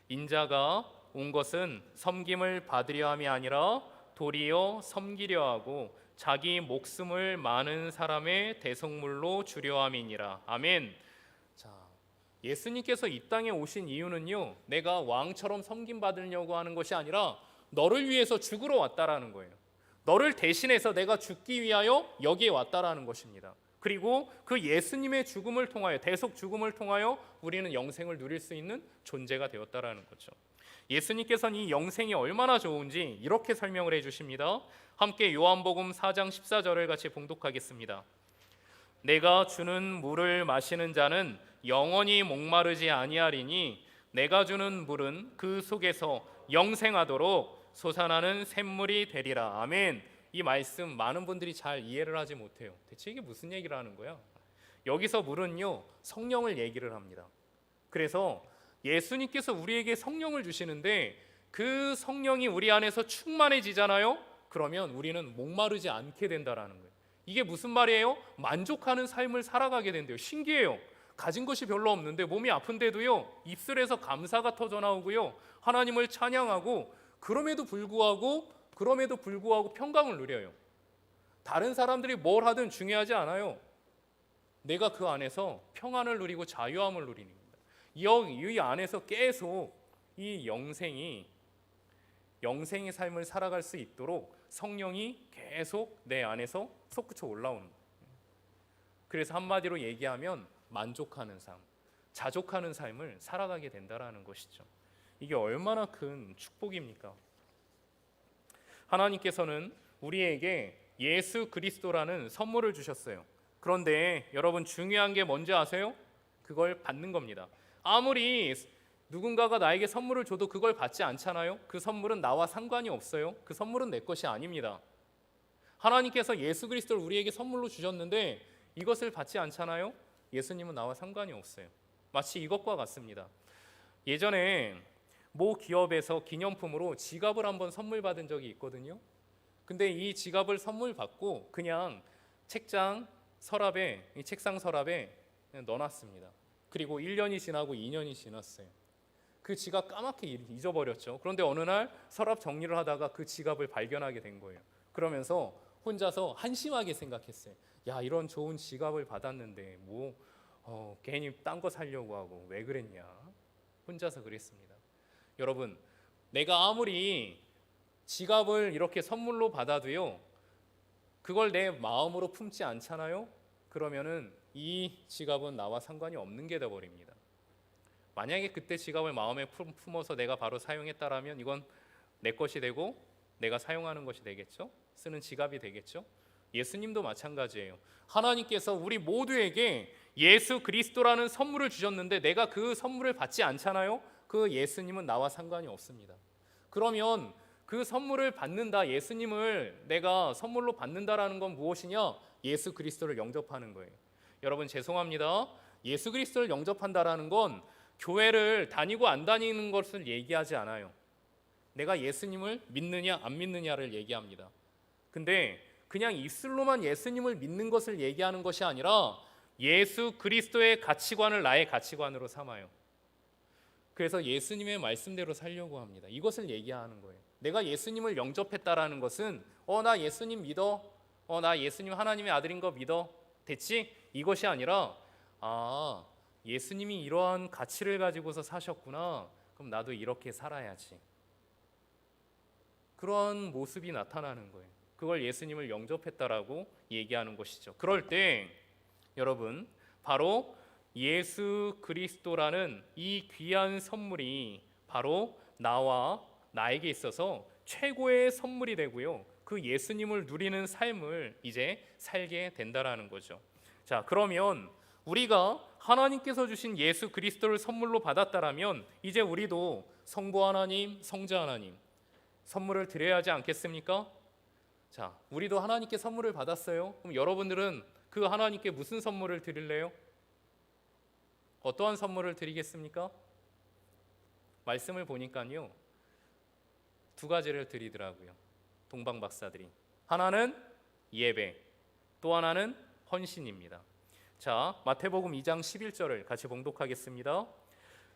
인자가 온 것은 섬김을 받으려 함이 아니라 도리어 섬기려 하고 자기 목숨을 많은 사람의 대속물로 주려 함이니라. 아멘. 자, 예수님께서 이 땅에 오신 이유는요, 내가 왕처럼 섬김 받으려고 하는 것이 아니라 너를 위해서 죽으러 왔다라는 거예요. 너를 대신해서 내가 죽기 위하여 여기에 왔다라는 것입니다. 그리고 그 예수님의 죽음을 통하여, 대속 죽음을 통하여 우리는 영생을 누릴 수 있는 존재가 되었다라는 거죠. 예수님께서는 이 영생이 얼마나 좋은지 이렇게 설명을 해주십니다. 함께 요한복음 4장 14절을 같이 봉독하겠습니다. 내가 주는 물을 마시는 자는 영원히 목마르지 아니하리니 내가 주는 물은 그 속에서 영생하도록 솟아나는 샘물이 되리라. 아멘. 이 말씀 많은 분들이 잘 이해를 하지 못해요. 대체 이게 무슨 얘기를 하는 거야? 여기서 물은요, 성령을 얘기를 합니다. 그래서 예수님께서 우리에게 성령을 주시는데 그 성령이 우리 안에서 충만해지잖아요. 그러면 우리는 목마르지 않게 된다라는 거예요. 이게 무슨 말이에요? 만족하는 삶을 살아가게 된대요. 신기해요. 가진 것이 별로 없는데 몸이 아픈데도요, 입술에서 감사가 터져 나오고요, 하나님을 찬양하고 그럼에도 불구하고 평강을 누려요. 다른 사람들이 뭘 하든 중요하지 않아요. 내가 그 안에서 평안을 누리고 자유함을 누리는 겁니다. 이 안에서 계속 이 영생의 삶을 살아갈 수 있도록 성령이 계속 내 안에서 솟구쳐 올라오는 거예요. 그래서 한마디로 얘기하면 만족하는 삶, 자족하는 삶을 살아가게 된다라는 것이죠. 이게 얼마나 큰 축복입니까? 하나님께서는 우리에게 예수 그리스도라는 선물을 주셨어요. 그런데 여러분, 중요한 게 뭔지 아세요? 그걸 받는 겁니다. 아무리 누군가가 나에게 선물을 줘도 그걸 받지 않잖아요. 그 선물은 나와 상관이 없어요. 그 선물은 내 것이 아닙니다. 하나님께서 예수 그리스도를 우리에게 선물로 주셨는데 이것을 받지 않잖아요. 예수님은 나와 상관이 없어요. 마치 이것과 같습니다. 예전에 모 기업에서 기념품으로 지갑을 한번 선물 받은 적이 있거든요. 근데 이 지갑을 선물 받고 그냥 책상 서랍에 그냥 넣어놨습니다. 그리고 1년이 지나고 2년이 지났어요. 그 지갑 까맣게 잊어버렸죠. 그런데 어느 날 서랍 정리를 하다가 그 지갑을 발견하게 된 거예요. 그러면서 혼자서 한심하게 생각했어요. 야, 이런 좋은 지갑을 받았는데 괜히 딴 거 사려고 하고 왜 그랬냐. 혼자서 그랬습니다. 여러분, 내가 아무리 지갑을 이렇게 선물로 받아도요, 그걸 내 마음으로 품지 않잖아요. 그러면은 이 지갑은 나와 상관이 없는 게 되어버립니다. 만약에 그때 지갑을 마음에 품어서 내가 바로 사용했다라면 이건 내 것이 되고 내가 사용하는 것이 되겠죠. 쓰는 지갑이 되겠죠. 예수님도 마찬가지예요. 하나님께서 우리 모두에게 예수 그리스도라는 선물을 주셨는데 내가 그 선물을 받지 않잖아요. 그 예수님은 나와 상관이 없습니다. 그러면 그 선물을 받는다, 예수님을 내가 선물로 받는다라는 건 무엇이냐? 예수 그리스도를 영접하는 거예요. 여러분, 죄송합니다. 예수 그리스도를 영접한다라는 건 교회를 다니고 안 다니는 것을 얘기하지 않아요. 내가 예수님을 믿느냐 안 믿느냐를 얘기합니다. 근데 그냥 입술로만 예수님을 믿는 것을 얘기하는 것이 아니라 예수 그리스도의 가치관을 나의 가치관으로 삼아요. 그래서 예수님의 말씀대로 살려고 합니다. 이것을 얘기하는 거예요. 내가 예수님을 영접했다라는 것은 나 예수님 믿어, 나 예수님 하나님의 아들인 거 믿어, 됐지? 이것이 아니라 예수님이 이러한 가치를 가지고서 사셨구나, 그럼 나도 이렇게 살아야지. 그런 모습이 나타나는 거예요. 그걸 예수님을 영접했다라고 얘기하는 것이죠. 그럴 때 여러분, 바로 예수 그리스도라는 이 귀한 선물이 바로 나에게 있어서 최고의 선물이 되고요, 그 예수님을 누리는 삶을 이제 살게 된다라는 거죠. 자, 그러면 우리가 하나님께서 주신 예수 그리스도를 선물로 받았다라면 이제 우리도 성부 하나님, 성자 하나님 선물을 드려야 하지 않겠습니까? 자, 우리도 하나님께 선물을 받았어요. 그럼 여러분들은 그 하나님께 무슨 선물을 드릴래요? 어떠한 선물을 드리겠습니까? 말씀을 보니까요, 두 가지를 드리더라고요. 동방 박사들이. 하나는 예배, 또 하나는 헌신입니다. 자, 마태복음 2장 11절을 같이 봉독하겠습니다.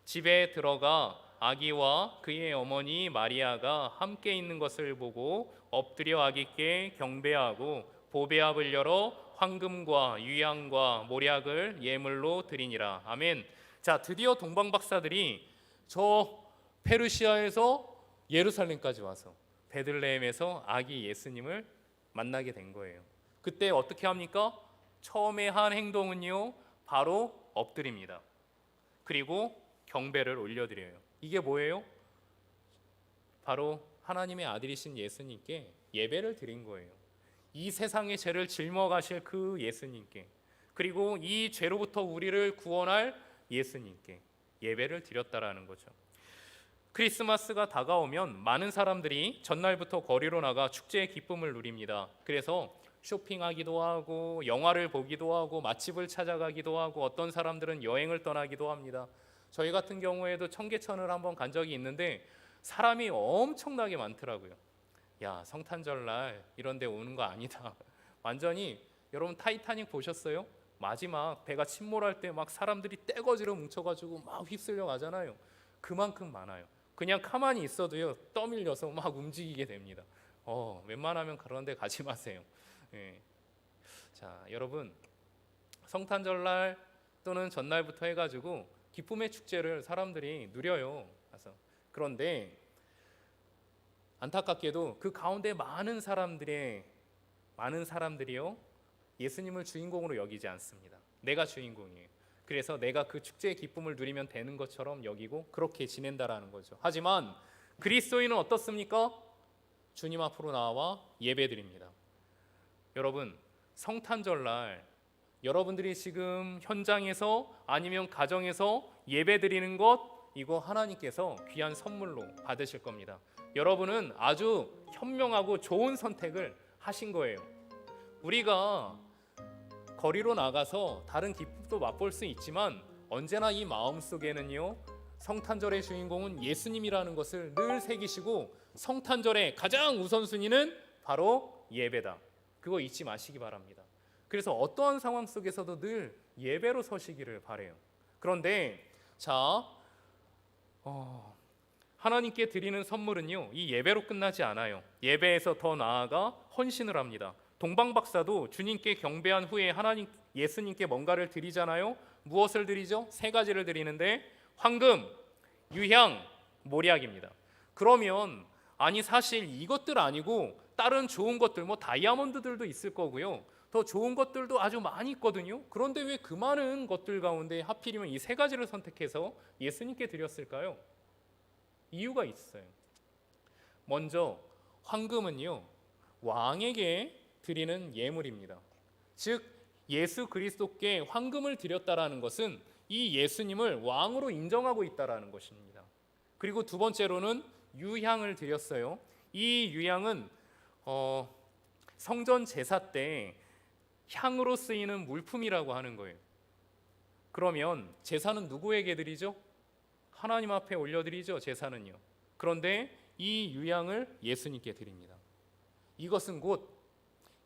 집에 들어가 아기와 그의 어머니 마리아가 함께 있는 것을 보고 엎드려 아기께 경배하고 보배압을 열어 황금과 유향과 모략을 예물로 드리니라. 아멘. 자, 드디어 동방 박사들이 저 페르시아에서 예루살렘까지 와서 베들레헴에서 아기 예수님을 만나게 된 거예요. 그때 어떻게 합니까? 처음에 한 행동은요, 바로 엎드립니다. 그리고 경배를 올려드려요. 이게 뭐예요? 바로 하나님의 아들이신 예수님께 예배를 드린 거예요. 이 세상의 죄를 짊어가실 그 예수님께, 그리고 이 죄로부터 우리를 구원할 예수님께 예배를 드렸다라는 거죠. 크리스마스가 다가오면 많은 사람들이 전날부터 거리로 나가 축제의 기쁨을 누립니다. 그래서 쇼핑하기도 하고 영화를 보기도 하고 맛집을 찾아가기도 하고 어떤 사람들은 여행을 떠나기도 합니다. 저희 같은 경우에도 청계천을 한번 간 적이 있는데 사람이 엄청나게 많더라고요. 야, 성탄절날 이런 데 오는 거 아니다. 완전히 여러분 타이타닉 보셨어요? 마지막 배가 침몰할 때 막 사람들이 떼거지로 뭉쳐가지고 막 휩쓸려 가잖아요. 그만큼 많아요. 그냥 가만히 있어도요 떠밀려서 막 움직이게 됩니다. 웬만하면 그런 데 가지 마세요. 예. 자, 여러분 성탄절날 또는 전날부터 해가지고 기쁨의 축제를 사람들이 누려요. 그래서 그런데 안타깝게도 그 가운데 많은 사람들이요 예수님을 주인공으로 여기지 않습니다. 내가 주인공이에요. 그래서 내가 그 축제의 기쁨을 누리면 되는 것처럼 여기고 그렇게 지낸다라는 거죠. 하지만 그리스도인은 어떻습니까? 주님 앞으로 나와 예배드립니다. 여러분 성탄절날 여러분들이 지금 현장에서 아니면 가정에서 예배드리는 것, 이거 하나님께서 귀한 선물로 받으실 겁니다. 여러분은 아주 현명하고 좋은 선택을 하신 거예요. 우리가 거리로 나가서 다른 기쁨도 맛볼 수 있지만 언제나 이 마음속에는요 성탄절의 주인공은 예수님이라는 것을 늘 새기시고 성탄절의 가장 우선순위는 바로 예배다. 그거 잊지 마시기 바랍니다. 그래서 어떠한 상황 속에서도 늘 예배로 서시기를 바라요. 그런데 자, 하나님께 드리는 선물은요 이 예배로 끝나지 않아요. 예배에서 더 나아가 헌신을 합니다. 동방 박사도 주님께 경배한 후에 예수님께 뭔가를 드리잖아요. 무엇을 드리죠? 세 가지를 드리는데 황금, 유향, 모략입니다. 그러면 아니 사실 이것들 아니고 다른 좋은 것들 뭐 다이아몬드들도 있을 거고요. 더 좋은 것들도 아주 많이 있거든요. 그런데 왜 그 많은 것들 가운데 하필이면 이 세 가지를 선택해서 예수님께 드렸을까요? 이유가 있어요. 먼저 황금은요 왕에게 드리는 예물입니다. 즉 예수 그리스도께 황금을 드렸다라는 것은 이 예수님을 왕으로 인정하고 있다라는 것입니다. 그리고 두 번째로는 유향을 드렸어요. 이 유향은 성전 제사 때 향으로 쓰이는 물품이라고 하는 거예요. 그러면 제사는 누구에게 드리죠? 하나님 앞에 올려드리죠. 제사는요. 그런데 이 유향을 예수님께 드립니다. 이것은 곧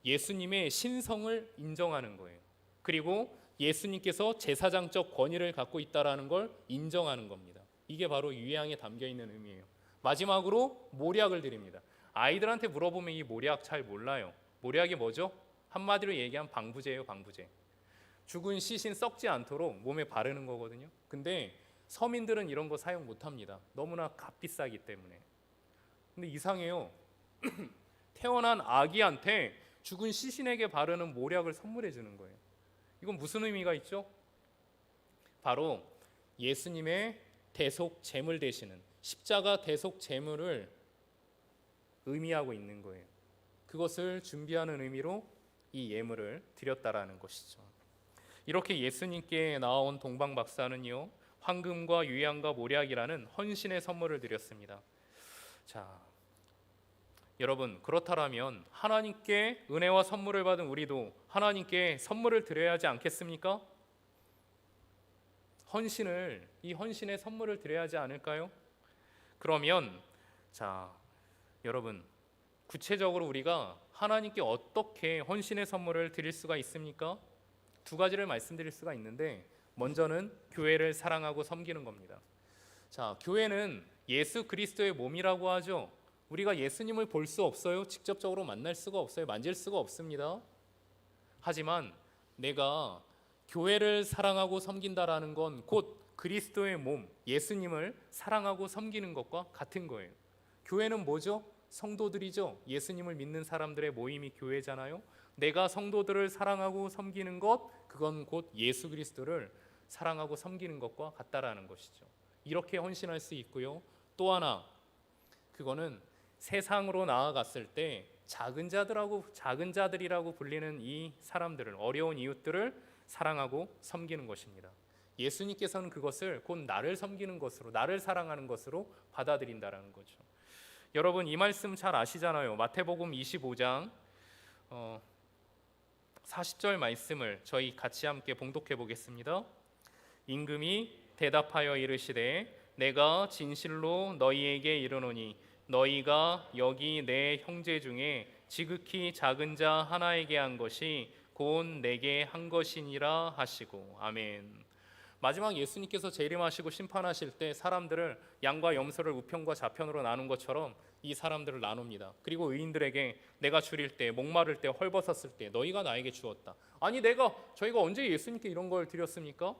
예수님의 신성을 인정하는 거예요. 그리고 예수님께서 제사장적 권위를 갖고 있다라는 걸 인정하는 겁니다. 이게 바로 유향에 담겨 있는 의미예요. 마지막으로 모략을 드립니다. 아이들한테 물어보면 이 모략 잘 몰라요. 모략이 뭐죠? 한마디로 얘기하면 방부제예요, 방부제. 죽은 시신 썩지 않도록 몸에 바르는 거거든요. 근데 서민들은 이런 거 사용 못 합니다. 너무나 값비싸기 때문에. 근데 이상해요. 태어난 아기한테 죽은 시신에게 바르는 모략을 선물해 주는 거예요. 이건 무슨 의미가 있죠? 바로 예수님의 대속 제물 되시는 십자가 대속 제물을 의미하고 있는 거예요. 그것을 준비하는 의미로 이 예물을 드렸다라는 것이죠. 이렇게 예수님께 나온 동방 박사는요 황금과 유향과 모략이라는 헌신의 선물을 드렸습니다. 자, 여러분 그렇다면 하나님께 은혜와 선물을 받은 우리도 하나님께 선물을 드려야 하지 않겠습니까? 이 헌신의 선물을 드려야 하지 않을까요? 그러면 자, 여러분, 구체적으로 우리가 하나님께 어떻게 헌신의 선물을 드릴 수가 있습니까? 두 가지를 말씀드릴 수가 있는데, 먼저는 교회를 사랑하고 섬기는 겁니다. 자, 교회는 예수 그리스도의 몸이라고 하죠. 우리가 예수님을 볼 수 없어요. 직접적으로 만날 수가 없어요. 만질 수가 없습니다. 하지만 내가 교회를 사랑하고 섬긴다라는 건 곧 그리스도의 몸, 예수님을 사랑하고 섬기는 것과 같은 거예요. 교회는 뭐죠? 성도들이죠. 예수님을 믿는 사람들의 모임이 교회잖아요. 내가 성도들을 사랑하고 섬기는 것, 그건 곧 예수 그리스도를 사랑하고 섬기는 것과 같다라는 것이죠. 이렇게 헌신할 수 있고요. 또 하나, 그거는 세상으로 나아갔을 때 작은 자들이라고 불리는 이 사람들을, 어려운 이웃들을 사랑하고 섬기는 것입니다. 예수님께서는 그것을 곧 나를 섬기는 것으로, 나를 사랑하는 것으로 받아들인다라는 거죠. 여러분, 이 말씀 잘 아시잖아요. 마태복음 25장 40절 말씀을 저희 같이 함께 봉독해 보겠습니다. 임금이 대답하여 이르시되 내가 진실로 너희에게 이르노니 너희가 여기 내 형제 중에 지극히 작은 자 하나에게 한 것이 곧 내게 한 것이니라 하시고. 아멘. 마지막 예수님께서 재림하시고 심판하실 때 사람들을 양과 염소를 우편과 좌편으로 나눈 것처럼 이 사람들을 나눕니다. 그리고 의인들에게 내가 줄일 때, 목마를 때, 헐벗었을 때 너희가 나에게 주었다. 아니 저희가 언제 예수님께 이런 걸 드렸습니까?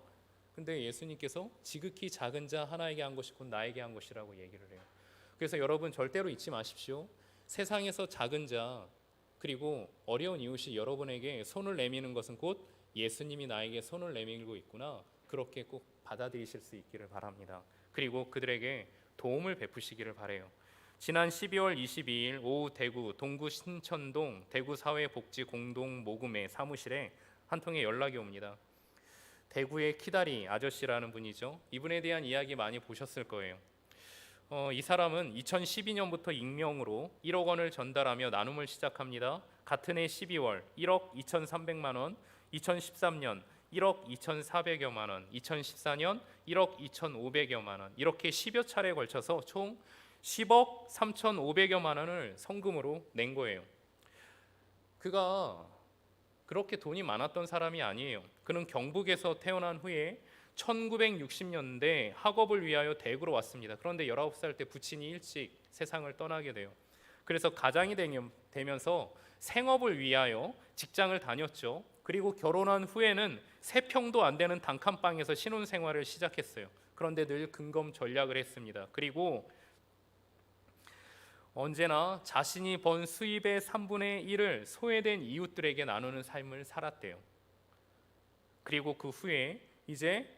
근데 예수님께서 지극히 작은 자 하나에게 한 것이 곧 나에게 한 것이라고 얘기를 해요. 그래서 여러분 절대로 잊지 마십시오. 세상에서 작은 자 그리고 어려운 이웃이 여러분에게 손을 내미는 것은 곧 예수님이 나에게 손을 내밀고 있구나, 그렇게 꼭 받아들이실 수 있기를 바랍니다. 그리고 그들에게 도움을 베푸시기를 바라요. 지난 12월 22일 오후 대구 동구 신천동 대구사회복지공동모금회 사무실에 한 통의 연락이 옵니다. 대구의 키다리 아저씨라는 분이죠. 이분에 대한 이야기 많이 보셨을 거예요. 이 사람은 2012년부터 익명으로 1억 원을 전달하며 나눔을 시작합니다. 같은 해 12월 1억 2,300만 원, 2013년 1억 2,400여만 원, 2014년 1억 2,500여만 원, 이렇게 10여 차례에 걸쳐서 총 10억 3,500여만 원을 성금으로 낸 거예요. 그가 그렇게 돈이 많았던 사람이 아니에요. 그는 경북에서 태어난 후에 1960년대 학업을 위하여 대구로 왔습니다. 그런데 19살 때 부친이 일찍 세상을 떠나게 돼요. 그래서 가장이 되면서 생업을 위하여 직장을 다녔죠. 그리고 결혼한 후에는 3평도 안 되는 단칸방에서 신혼생활을 시작했어요. 그런데 늘 근검전략을 했습니다. 그리고 언제나 자신이 번 수입의 3분의 1을 소외된 이웃들에게 나누는 삶을 살았대요. 그리고 그 후에 이제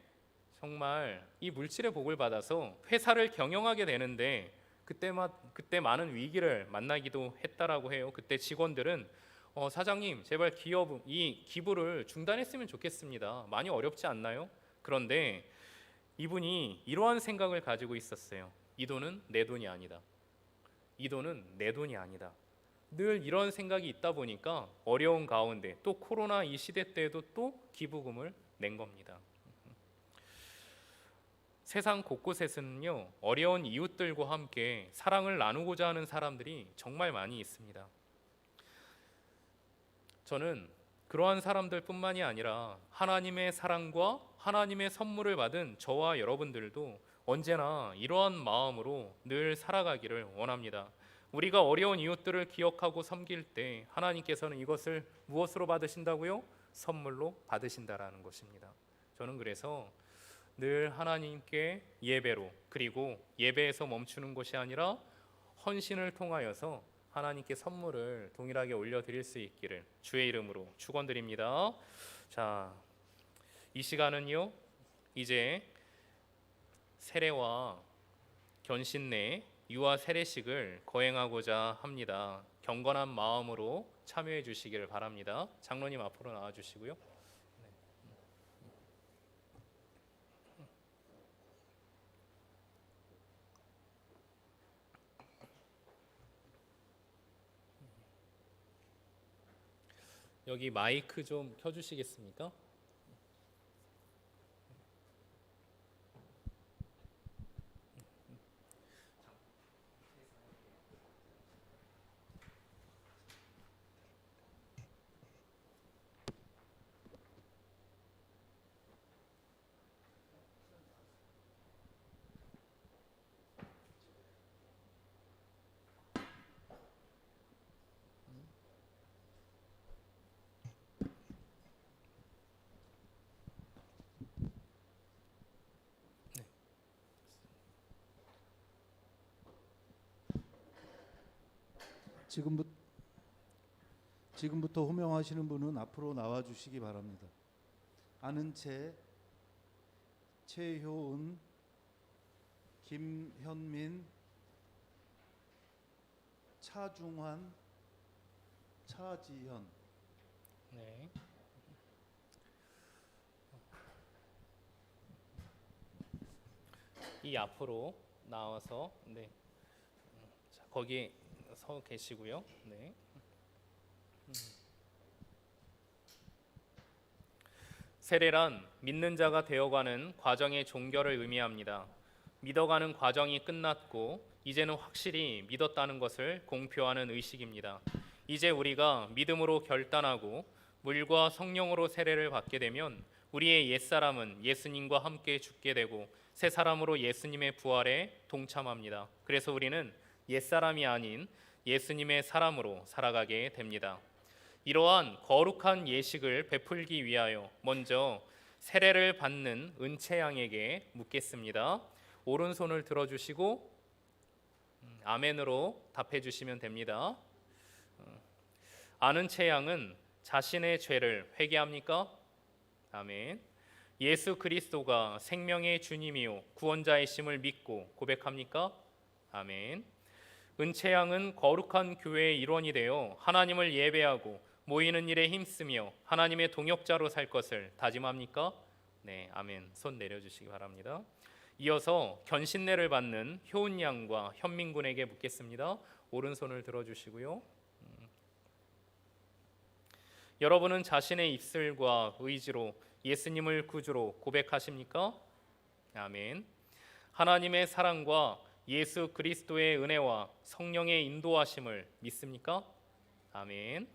정말 이 물질의 복을 받아서 회사를 경영하게 되는데 그때 많은 위기를 만나기도 했다라고 해요. 그때 직원들은 사장님 제발 이 기부를 중단했으면 좋겠습니다. 많이 어렵지 않나요? 그런데 이분이 이러한 생각을 가지고 있었어요. 이 돈은 내 돈이 아니다. 이 돈은 내 돈이 아니다. 늘 이런 생각이 있다 보니까 어려운 가운데 또 코로나 이 시대 때에도 또 기부금을 낸 겁니다. 세상 곳곳에서는요, 어려운 이웃들과 함께 사랑을 나누고자 하는 사람들이 정말 많이 있습니다. 저는 그러한 사람들뿐만이 아니라 하나님의 사랑과 하나님의 선물을 받은 저와 여러분들도 언제나 이러한 마음으로 늘 살아가기를 원합니다. 우리가 어려운 이웃들을 기억하고 섬길 때 하나님께서는 이것을 무엇으로 받으신다고요? 선물로 받으신다라는 것입니다. 저는 그래서 늘 하나님께 예배로, 그리고 예배에서 멈추는 것이 아니라 헌신을 통하여서 하나님께 선물을 동일하게 올려드릴 수 있기를 주의 이름으로 축원드립니다. 자, 이 시간은요 이제 세례와 견신내 유아 세례식을 거행하고자 합니다. 경건한 마음으로 참여해 주시기를 바랍니다. 장로님 앞으로 나와 주시고요. 여기 마이크 좀 켜주시겠습니까? 지금부터 지금부터 호명하시는 분은 앞으로 나와 주시기 바랍니다. 아는 채 최효은, 김현민, 차중환, 차지현. 네. 이 앞으로 나와서 네. 자, 거기 서 계시고요. 네. 세례란 믿는 자가 되어가는 과정의 종결을 의미합니다. 믿어가는 과정이 끝났고 이제는 확실히 믿었다는 것을 공표하는 의식입니다. 이제 우리가 믿음으로 결단하고 물과 성령으로 세례를 받게 되면 우리의 옛사람은 예수님과 함께 죽게 되고 새 사람으로 예수님의 부활에 동참합니다. 그래서 우리는 옛사람이 아닌 예수님의 사람으로 살아가게 됩니다. 이러한 거룩한 예식을 베풀기 위하여 먼저 세례를 받는 은채양에게 묻겠습니다. 오른손을 들어주시고 아멘으로 답해 주시면 됩니다. 아는 채양은 자신의 죄를 회개합니까? 아멘. 예수 그리스도가 생명의 주님이요 구원자이심을 믿고 고백합니까? 아멘. 은채양은 거룩한 교회의 일원이 되어 하나님을 예배하고 모이는 일에 힘쓰며 하나님의 동역자로 살 것을 다짐합니까? 네, 아멘. 손 내려주시기 바랍니다. 이어서 견신례를 받는 효은 양과 현민 군에게 묻겠습니다. 오른손을 들어주시고요. 여러분은 자신의 입술과 의지로 예수님을 구주로 고백하십니까? 아멘. 하나님의 사랑과 예수 그리스도의 은혜와 성령의 인도하심을 믿습니까? 아멘.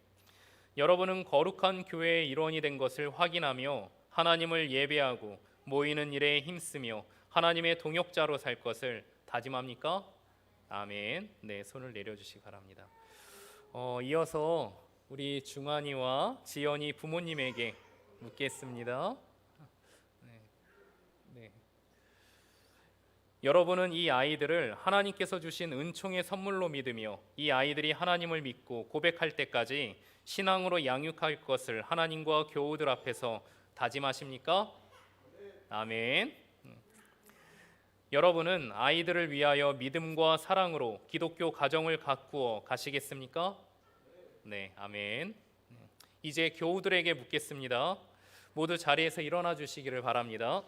여러분은 거룩한 교회의 일원이 된 것을 확인하며 하나님을 예배하고 모이는 일에 힘쓰며 하나님의 동역자로 살 것을 다짐합니까? 아멘. 네, 손을 내려주시기 바랍니다. 이어서 우리 중환이와 지연이 부모님에게 묻겠습니다. 네. 여러분은 이 아이들을 하나님께서 주신 은총의 선물로 믿으며 이 아이들이 하나님을 믿고 고백할 때까지 신앙으로 양육할 것을 하나님과 교우들 앞에서 다짐하십니까? 아멘. 여러분은 아이들을 위하여 믿음과 사랑으로 기독교 가정을 가꾸어 가시겠습니까? 네, 아멘. 이제 교우들에게 묻겠습니다. 모두 자리에서 일어나 주시기를 바랍니다.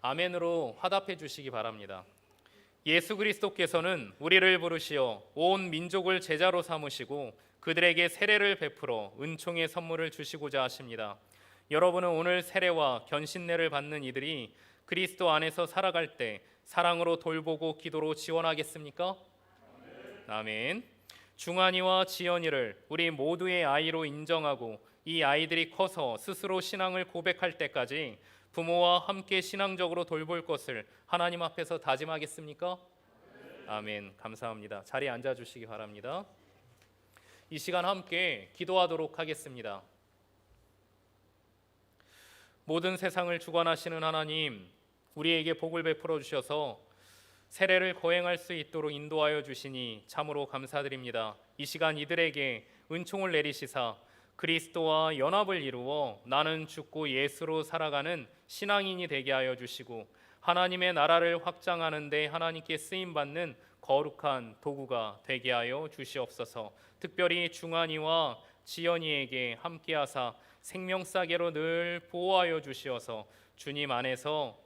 아멘으로 화답해 주시기 바랍니다. 예수 그리스도께서는 우리를 부르시어 온 민족을 제자로 삼으시고 그들에게 세례를 베풀어 은총의 선물을 주시고자 하십니다. 여러분은 오늘 세례와 견신례를 받는 이들이 그리스도 안에서 살아갈 때 사랑으로 돌보고 기도로 지원하겠습니까? 아멘. 중환이와 지연이를 우리 모두의 아이로 인정하고 이 아이들이 커서 스스로 신앙을 고백할 때까지 부모와 함께 신앙적으로 돌볼 것을 하나님 앞에서 다짐하겠습니까? 아멘. 감사합니다. 자리에 앉아 주시기 바랍니다. 이 시간 함께 기도하도록 하겠습니다. 모든 세상을 주관하시는 하나님, 우리에게 복을 베풀어 주셔서 세례를 거행할 수 있도록 인도하여 주시니 참으로 감사드립니다. 이 시간 이들에게 은총을 내리시사 그리스도와 연합을 이루어 나는 죽고 예수로 살아가는 신앙인이 되게 하여 주시고 하나님의 나라를 확장하는 데 하나님께 쓰임받는 거룩한 도구가 되게 하여 주시옵소서. 특별히 중환이와 지연이에게 함께하사 생명사계로 늘 보호하여 주시어서 주님 안에서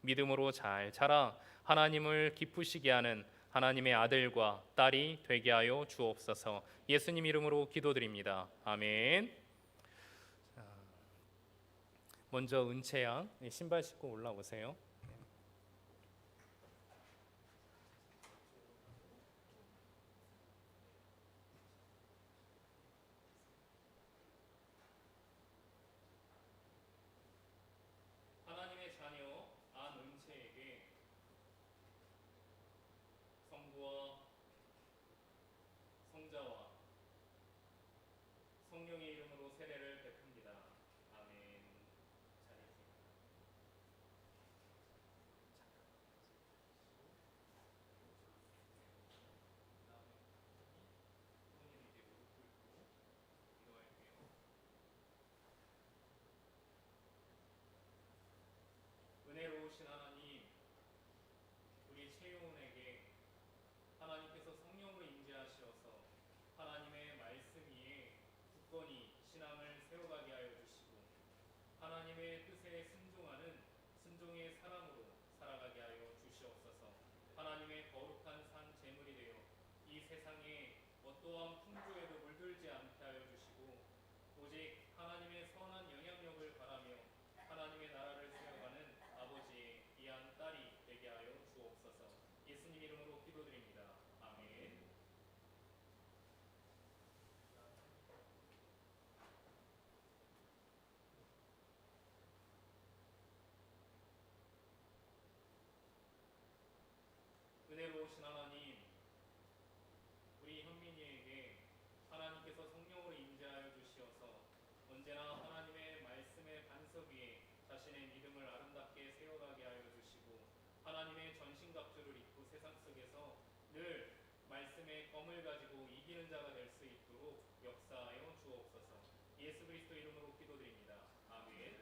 믿음으로 잘 자라 하나님을 기쁘시게 하는 하나님의 아들과 딸이 되게 하여 주옵소서. 예수님 이름으로 기도드립니다. 아멘. 먼저 은채양 신발 신고 올라오세요. 하나님의 자녀 안은채에게 성부와 성자와 성령의 이름으로 세례를 베풉니다. 아멘. 자리에 어떠한 풍조에도 물들지 않게 하여 주시고 오직 하나님의 선한 영향력을 바라며 하나님의 나라를 세워가는 아버지의 귀한 딸이 되게 하여 주옵소서. 예수님 이름으로 기도드립니다. 아멘. 은혜로우신 하나님, 우리 현민이에게 하나님께서 성령으로 임재하여 주시어서 언제나 하나님의 말씀의 반석 위에 자신의 믿음을 아름답게 세워가게 하여 주시고 하나님의 전신갑주를 입고 세상 속에서 늘 말씀의 검을 가지고 이기는 자가 될 수 있도록 역사하여 주옵소서. 예수 그리스도 이름으로 기도드립니다. 아멘.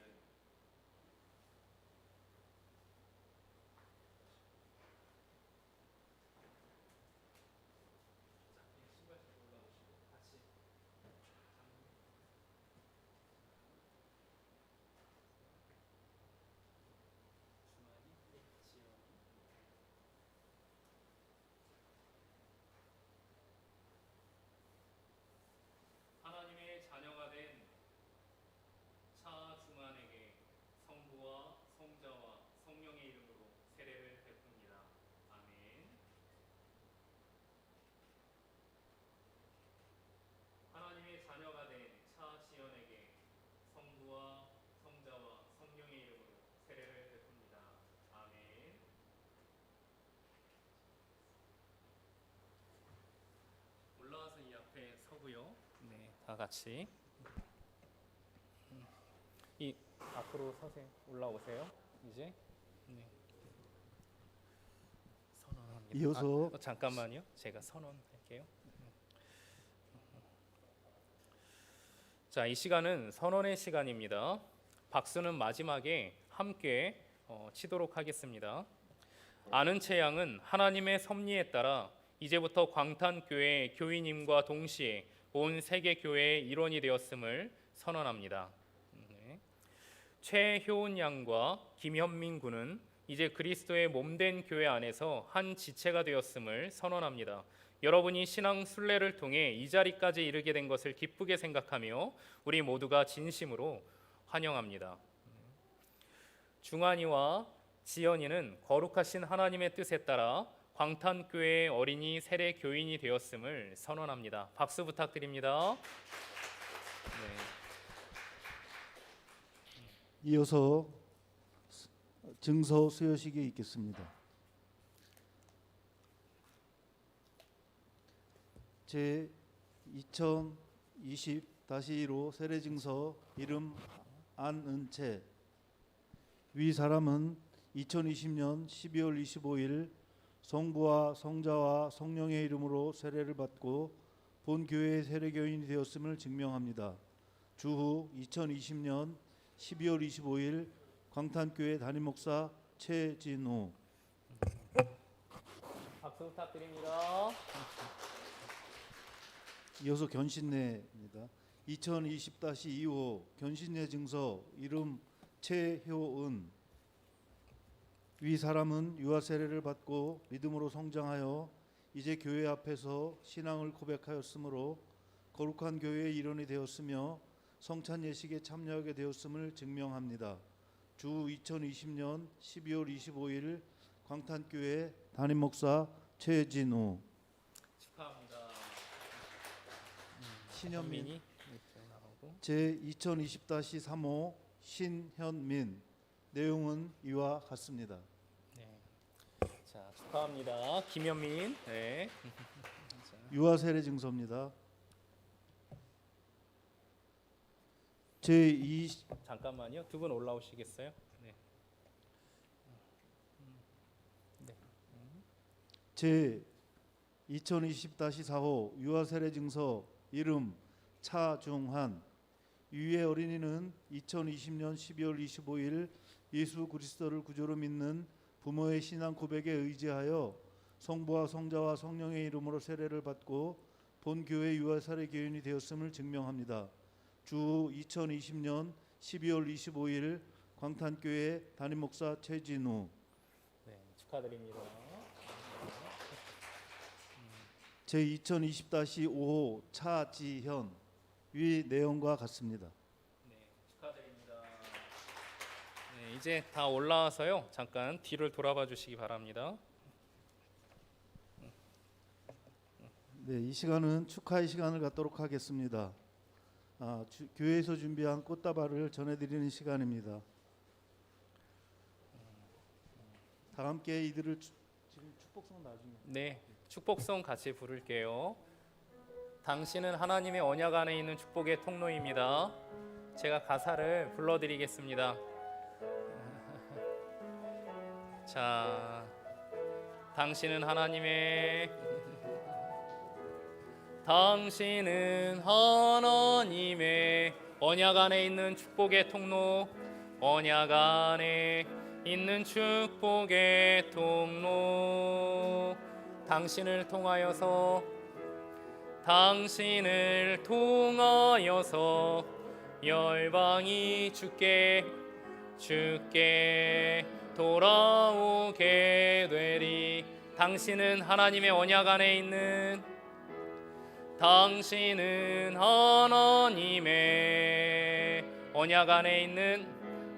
하나님의 자녀가 된 차중환에게 성부와 성자와 성령의 이름으로 세례를 베풉니다. 아멘. 하나님의 자녀가 된 차지연에게 성부와 성자와 성령의 이름으로 세례를 베풉니다. 아멘. 올라와서 이 앞에 서고요. 네, 다 같이 이 앞으로 서세요. 올라오세요. 이제 네. 선언합니다. 이어서 잠깐만요. 제가 선언할게요. 자, 이 시간은 선언의 시간입니다. 박수는 마지막에 함께 치도록 하겠습니다. 아는 채 양은 하나님의 섭리에 따라 이제부터 광탄교회 교인님과 동시에 온 세계 교회의 일원이 되었음을 선언합니다. 네. 최효은 양과 김현민 군은 이제 그리스도의 몸된 교회 안에서 한 지체가 되었음을 선언합니다. 여러분이 신앙 순례를 통해 이 자리까지 이르게 된 것을 기쁘게 생각하며 우리 모두가 진심으로 환영합니다. 중환이와 지연이는 거룩하신 하나님의 뜻에 따라 광탄교회의 어린이 세례 교인이 되었음을 선언합니다. 박수 부탁드립니다. 네. 이어서 증서 수여식이 있겠습니다. 제 2020-1호 세례증서 이름 안은채. 위 사람은 2020년 12월 25일 성부와 성자와 성령의 이름으로 세례를 받고 본 교회의 세례교인이 되었음을 증명합니다. 주후 2020년 12월 25일 광탄교회 담임목사 최진우. 박수 부탁드립니다. 이어서 견신례입니다. 2020-2호 견신례 증서 이름 최효은. 위 사람은 유아 세례를 받고 믿음으로 성장하여 이제 교회 앞에서 신앙을 고백하였으므로 거룩한 교회의 일원이 되었으며 성찬 예식에 참여하게 되었음을 증명합니다. 주 2020년 12월 25일 광탄교회 담임목사 최진우. 축하합니다. 신현민. 나오고. 제 2020-3호 신현민. 내용은 이와 같습니다. 네. 자, 축하합니다. 김현민. 네. 유아 세례 증서입니다. 제 잠깐만요. 두 분 올라오시겠어요? 네. 네. 제 2020-4호 유아 세례 증서 이름 차중환. 유의 어린이는 2020년 12월 25일 예수 그리스도를 구주로 믿는 부모의 신앙 고백에 의지하여 성부와 성자와 성령의 이름으로 세례를 받고 본 교회 유아 세례 교인이 되었음을 증명합니다. 주 2020년 12월 25일 광탄교회 담임목사 최진우. 네, 축하드립니다. 제2020-5호 차지현 위 내용과 같습니다. 네, 축하드립니다. 네, 이제 다 올라와서요. 잠깐 뒤를 돌아봐 주시기 바랍니다. 네, 이 시간은 축하의 시간을 갖도록 하겠습니다. 교회에서 준비한 꽃다발을 전해드리는 시간입니다. 다 함께 이들을 지금 축복성 나중에. 네, 축복송 같이 부를게요. 당신은 하나님의 언약 안에 있는 축복의 통로입니다. 제가 가사를 불러드리겠습니다. 자, 당신은 하나님의 언약 안에 있는 축복의 통로, 언약 안에 있는 축복의 통로. 당신을 통하여서 열방이 주께 돌아오게 되리. 당신은 하나님의 언약 안에 있는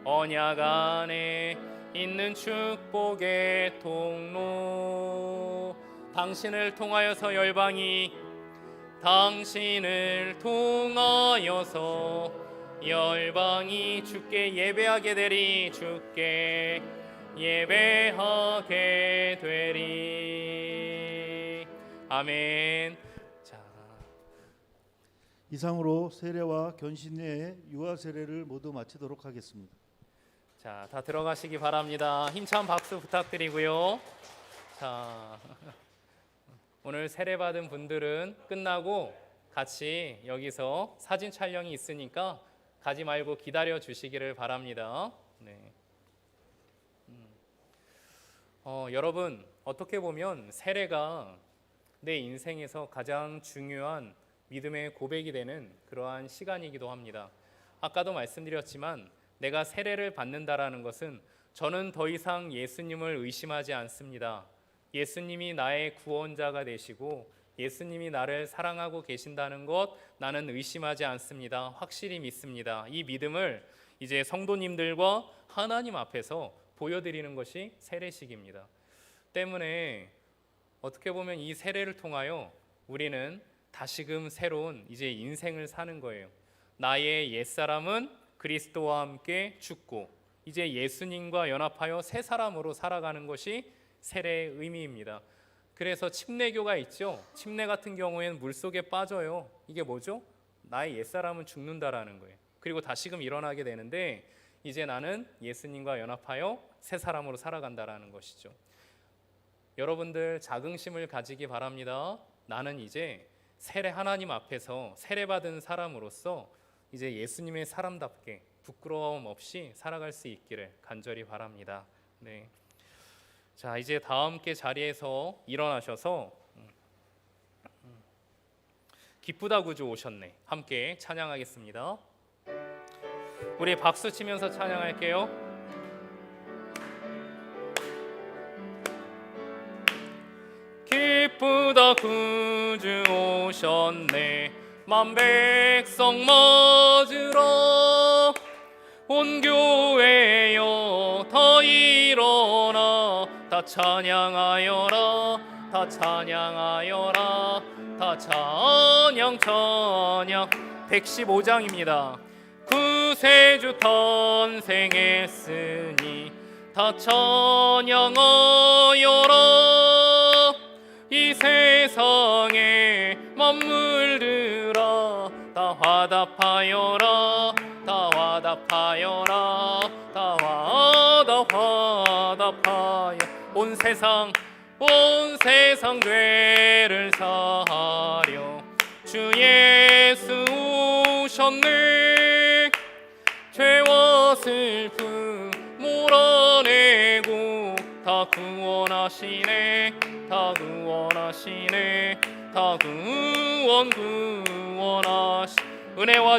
언약 안에 있는 축복의 통로. 당신을 통하여서 열방이 주께 예배하게 되리. 아멘. 자, 이상으로 세례와 견신례의 유아 세례를 모두 마치도록 하겠습니다. 자, 다 들어가시기 바랍니다. 힘찬 박수 부탁드리고요. 자, 오늘 세례 받은 분들은 끝나고 같이 여기서 사진 촬영이 있으니까 가지 말고 기다려 주시기를 바랍니다. 네. 여러분, 어떻게 보면 세례가 내 인생에서 가장 중요한 믿음의 고백이 되는 그러한 시간이기도 합니다. 아까도 말씀드렸지만 내가 세례를 받는다라는 것은 저는 더 이상 예수님을 의심하지 않습니다. 예수님이 나의 구원자가 되시고 예수님이 나를 사랑하고 계신다는 것 나는 의심하지 않습니다. 확실히 믿습니다. 이 믿음을 이제 성도님들과 하나님 앞에서 보여드리는 것이 세례식입니다. 때문에 어떻게 보면 이 세례를 통하여 우리는 다시금 새로운 이제 인생을 사는 거예요. 나의 옛사람은 그리스도와 함께 죽고 이제 예수님과 연합하여 새 사람으로 살아가는 것이 세례의 의미입니다. 그래서 침례교가 있죠. 침례 같은 경우에는 물속에 빠져요. 이게 뭐죠? 나의 옛사람은 죽는다라는 거예요. 그리고 다시금 일어나게 되는데 이제 나는 예수님과 연합하여 새 사람으로 살아간다라는 것이죠. 여러분들 자긍심을 가지기 바랍니다. 나는 이제 세례 하나님 앞에서 세례받은 사람으로서 이제 예수님의 사람답게 부끄러움 없이 살아갈 수 있기를 간절히 바랍니다. 네. 자, 이제 다 함께 자리에서 일어나셔서 기쁘다 구주 오셨네 함께 찬양하겠습니다. 우리 박수 치면서 찬양할게요. 기쁘다 구주 오셨네 만 백성 맞으러 온 교회여 다 일어나 다 찬양하여라 다 찬양하여라 다 찬양 115장입니다. 구세주 탄생했으니 다 찬양하여라 이 세상에 만물들아 다 화답하여라 다 화답하여라 다 화답하여 온 세상 죄를 사하려 주 예수 오셨네 죄와 슬픔 몰아내고 다 구원하시네 다 구원하시네 다 구원하시 은혜와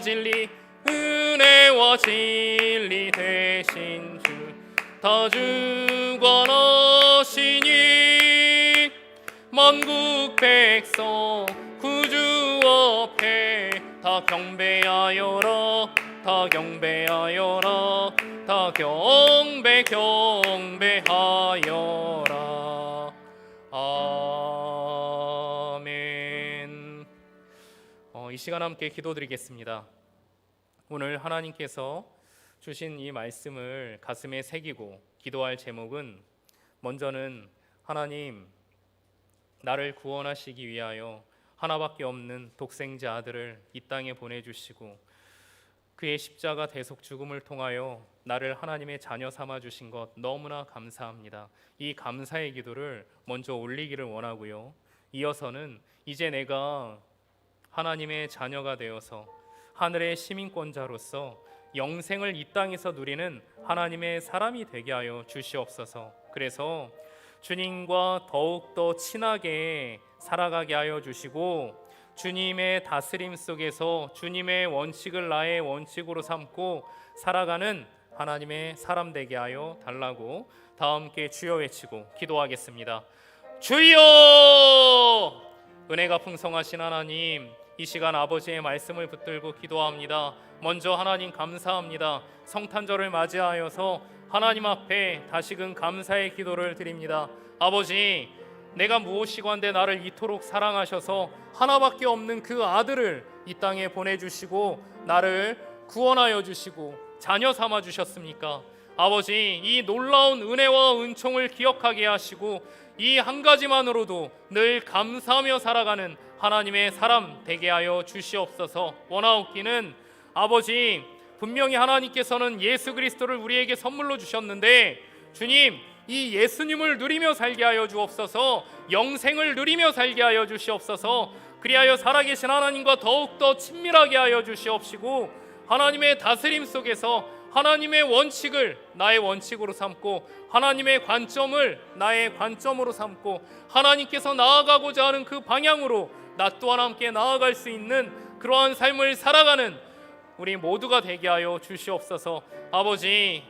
진리 대신 주 다 주관하시니 천국 백성 구주 앞에 다 경배하여라 다 경배하여라 다 경배하여라. 아멘. 이 시간 함께 기도드리겠습니다. 오늘 하나님께서 주신 이 말씀을 가슴에 새기고 기도할 제목은, 먼저는 하나님, 나를 구원하시기 위하여 하나밖에 없는 독생자 아들을 이 땅에 보내주시고 그의 십자가 대속 죽음을 통하여 나를 하나님의 자녀 삼아 주신 것 너무나 감사합니다. 이 감사의 기도를 먼저 올리기를 원하고요. 이어서는 이제 내가 하나님의 자녀가 되어서 하늘의 시민권자로서 영생을 이 땅에서 누리는 하나님의 사람이 되게 하여 주시옵소서. 그래서 주님과 더욱더 친하게 살아가게 하여 주시고, 주님의 다스림 속에서 주님의 원칙을 나의 원칙으로 삼고 살아가는 하나님의 사람 되게 하여 달라고 다 함께 주여 외치고 기도하겠습니다. 주여! 은혜가 풍성하신 하나님, 이 시간 아버지의 말씀을 붙들고 기도합니다. 먼저 하나님 감사합니다. 성탄절을 맞이하여서 하나님 앞에 다시금 감사의 기도를 드립니다. 아버지, 내가 무엇이건대 나를 이토록 사랑하셔서 하나밖에 없는 그 아들을 이 땅에 보내주시고 나를 구원하여 주시고 자녀 삼아 주셨습니까? 아버지, 이 놀라운 은혜와 은총을 기억하게 하시고 이 한 가지만으로도 늘 감사하며 살아가는 하나님의 사람 되게 하여 주시옵소서. 원하옵기는 아버지, 분명히 하나님께서는 예수 그리스도를 우리에게 선물로 주셨는데, 주님, 이 예수님을 누리며 살게 하여 주옵소서. 영생을 누리며 살게 하여 주시옵소서. 그리하여 살아계신 하나님과 더욱더 친밀하게 하여 주시옵시고, 하나님의 다스림 속에서 하나님의 원칙을 나의 원칙으로 삼고 하나님의 관점을 나의 관점으로 삼고 하나님께서 나아가고자 하는 그 방향으로 나 또한 함께 나아갈 수 있는 그러한 삶을 살아가는 우리 모두가 되게 하여 주시옵소서. 아버지,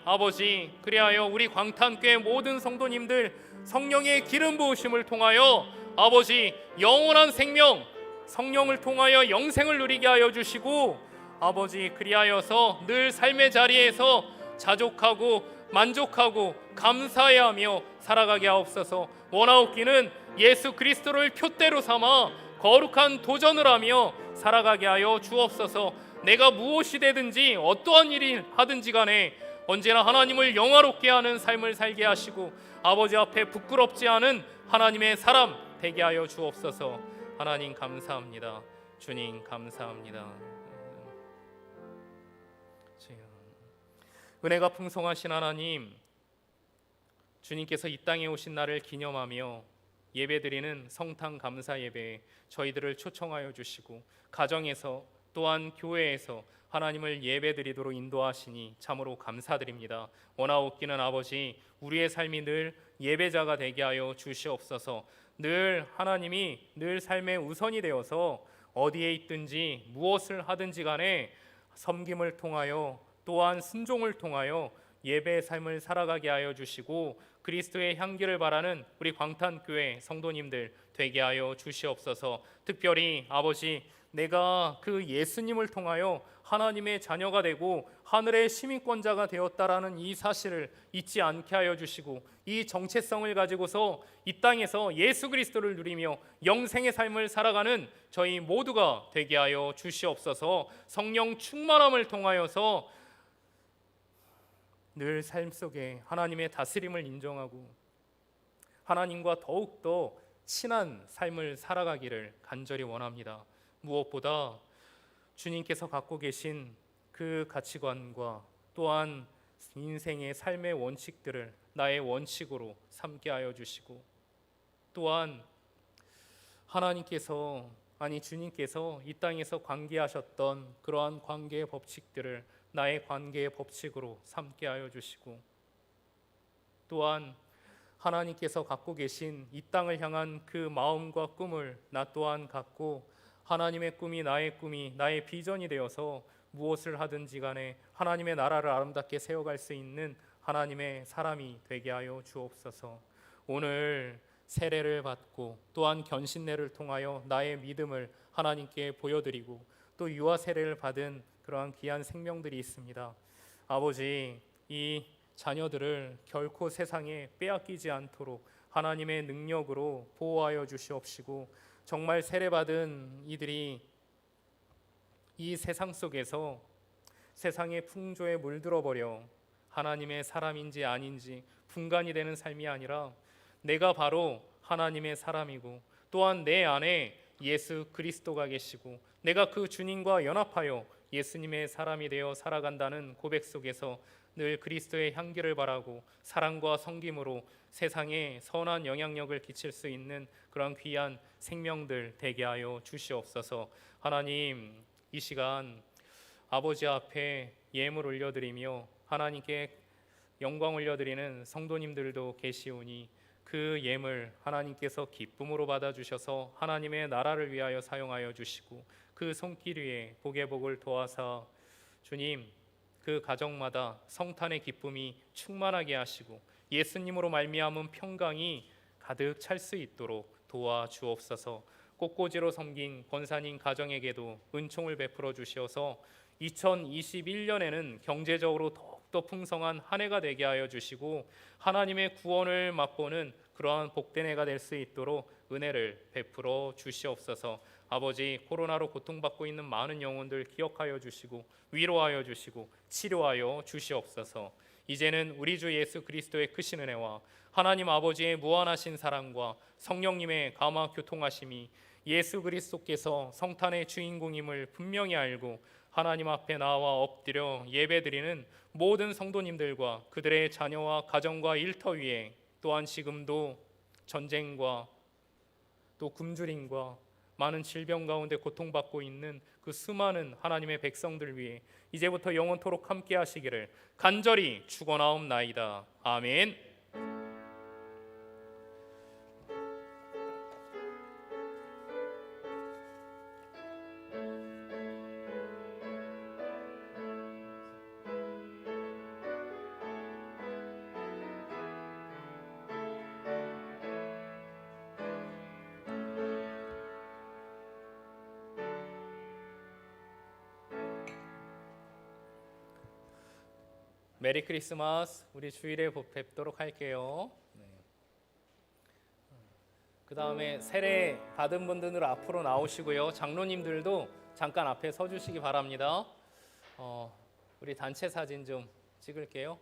그리하여 우리 광탄교회 모든 성도님들 성령의 기름 부으심을 통하여 아버지, 영원한 생명 성령을 통하여 영생을 누리게 하여 주시고, 아버지, 그리하여서 늘 삶의 자리에서 자족하고 만족하고 감사해하며 살아가게 하옵소서. 원하옵기는 예수 그리스도를 푯대로 삼아 거룩한 도전을 하며 살아가게 하여 주옵소서. 내가 무엇이 되든지 어떠한 일이 하든지 간에 언제나 하나님을 영화롭게 하는 삶을 살게 하시고 아버지 앞에 부끄럽지 않은 하나님의 사람 되게 하여 주옵소서. 하나님 감사합니다. 주님 감사합니다. 은혜가 풍성하신 하나님, 주님께서 이 땅에 오신 날을 기념하며 예배드리는 성탄 감사 예배에 저희들을 초청하여 주시고 가정에서 또한 교회에서 하나님을 예배드리도록 인도하시니 참으로 감사드립니다. 원하옵기는 아버지, 우리의 삶이 늘 예배자가 되게 하여 주시옵소서. 늘 하나님이 늘 삶의 우선이 되어서 어디에 있든지 무엇을 하든지 간에 섬김을 통하여 또한 순종을 통하여 예배의 삶을 살아가게 하여 주시고 그리스도의 향기를 바라는 우리 광탄교회 성도님들 되게 하여 주시옵소서. 특별히 아버지, 내가 그 예수님을 통하여 하나님의 자녀가 되고 하늘의 시민권자가 되었다라는 이 사실을 잊지 않게 하여 주시고 이 정체성을 가지고서 이 땅에서 예수 그리스도를 누리며 영생의 삶을 살아가는 저희 모두가 되게 하여 주시옵소서. 성령 충만함을 통하여서 늘 삶 속에 하나님의 다스림을 인정하고 하나님과 더욱더 친한 삶을 살아가기를 간절히 원합니다. 무엇보다 주님께서 갖고 계신 그 가치관과 또한 인생의 삶의 원칙들을 나의 원칙으로 삼게 하여 주시고, 또한 주님께서 이 땅에서 관계하셨던 그러한 관계의 법칙들을 나의 관계의 법칙으로 삼게 하여 주시고, 또한 하나님께서 갖고 계신 이 땅을 향한 그 마음과 꿈을 나 또한 갖고 하나님의 꿈이 나의 비전이 되어서 무엇을 하든지 간에 하나님의 나라를 아름답게 세워갈 수 있는 하나님의 사람이 되게 하여 주옵소서. 오늘 세례를 받고 또한 견신례를 통하여 나의 믿음을 하나님께 보여드리고 또 유아 세례를 받은 그러한 귀한 생명들이 있습니다. 아버지, 이 자녀들을 결코 세상에 빼앗기지 않도록 하나님의 능력으로 보호하여 주시옵시고, 정말 세례받은 이들이 이 세상 속에서 세상의 풍조에 물들어 버려 하나님의 사람인지 아닌지 분간이 되는 삶이 아니라 내가 바로 하나님의 사람이고 또한 내 안에 예수 그리스도가 계시고 내가 그 주님과 연합하여 예수님의 사람이 되어 살아간다는 고백 속에서 늘 그리스도의 향기를 바라고 사랑과 섬김으로 세상에 선한 영향력을 끼칠 수 있는 그런 귀한 생명들 되게 하여 주시옵소서. 하나님, 이 시간 아버지 앞에 예물 올려드리며 하나님께 영광 올려드리는 성도님들도 계시오니 그 예물 하나님께서 기쁨으로 받아주셔서 하나님의 나라를 위하여 사용하여 주시고 그 손길 위에 복의 복을 도와사 주님, 그 가정마다 성탄의 기쁨이 충만하게 하시고 예수님으로 말미암은 평강이 가득 찰 수 있도록 도와주옵소서. 꽃꽂이로 섬긴 권사님 가정에게도 은총을 베풀어 주시어서 2021년에는 경제적으로 더욱더 풍성한 한 해가 되게 하여 주시고 하나님의 구원을 맛보는 그러한 복된 해가 될 수 있도록 은혜를 베풀어 주시옵소서. 아버지, 코로나로 고통받고 있는 많은 영혼들 기억하여 주시고 위로하여 주시고 치료하여 주시옵소서. 이제는 우리 주 예수 그리스도의 크신 은혜와 하나님 아버지의 무한하신 사랑과 성령님의 감화 교통하심이 예수 그리스도께서 성탄의 주인공임을 분명히 알고 하나님 앞에 나와 엎드려 예배드리는 모든 성도님들과 그들의 자녀와 가정과 일터 위에 또한 지금도 전쟁과 또 굶주림과 많은 질병 가운데 고통받고 있는 그 수많은 하나님의 백성들 위해 이제부터 영원토록 함께 하시기를 간절히 축원하옵나이다. 아멘. 메리 크리스마스. 우리 주일에 뵙도록 할게요. 그 다음에 세례 받은 분들은 앞으로 나오시고요. 장로님들도 잠깐 앞에 서주시기 바랍니다. 우리 단체 사진 좀 찍을게요.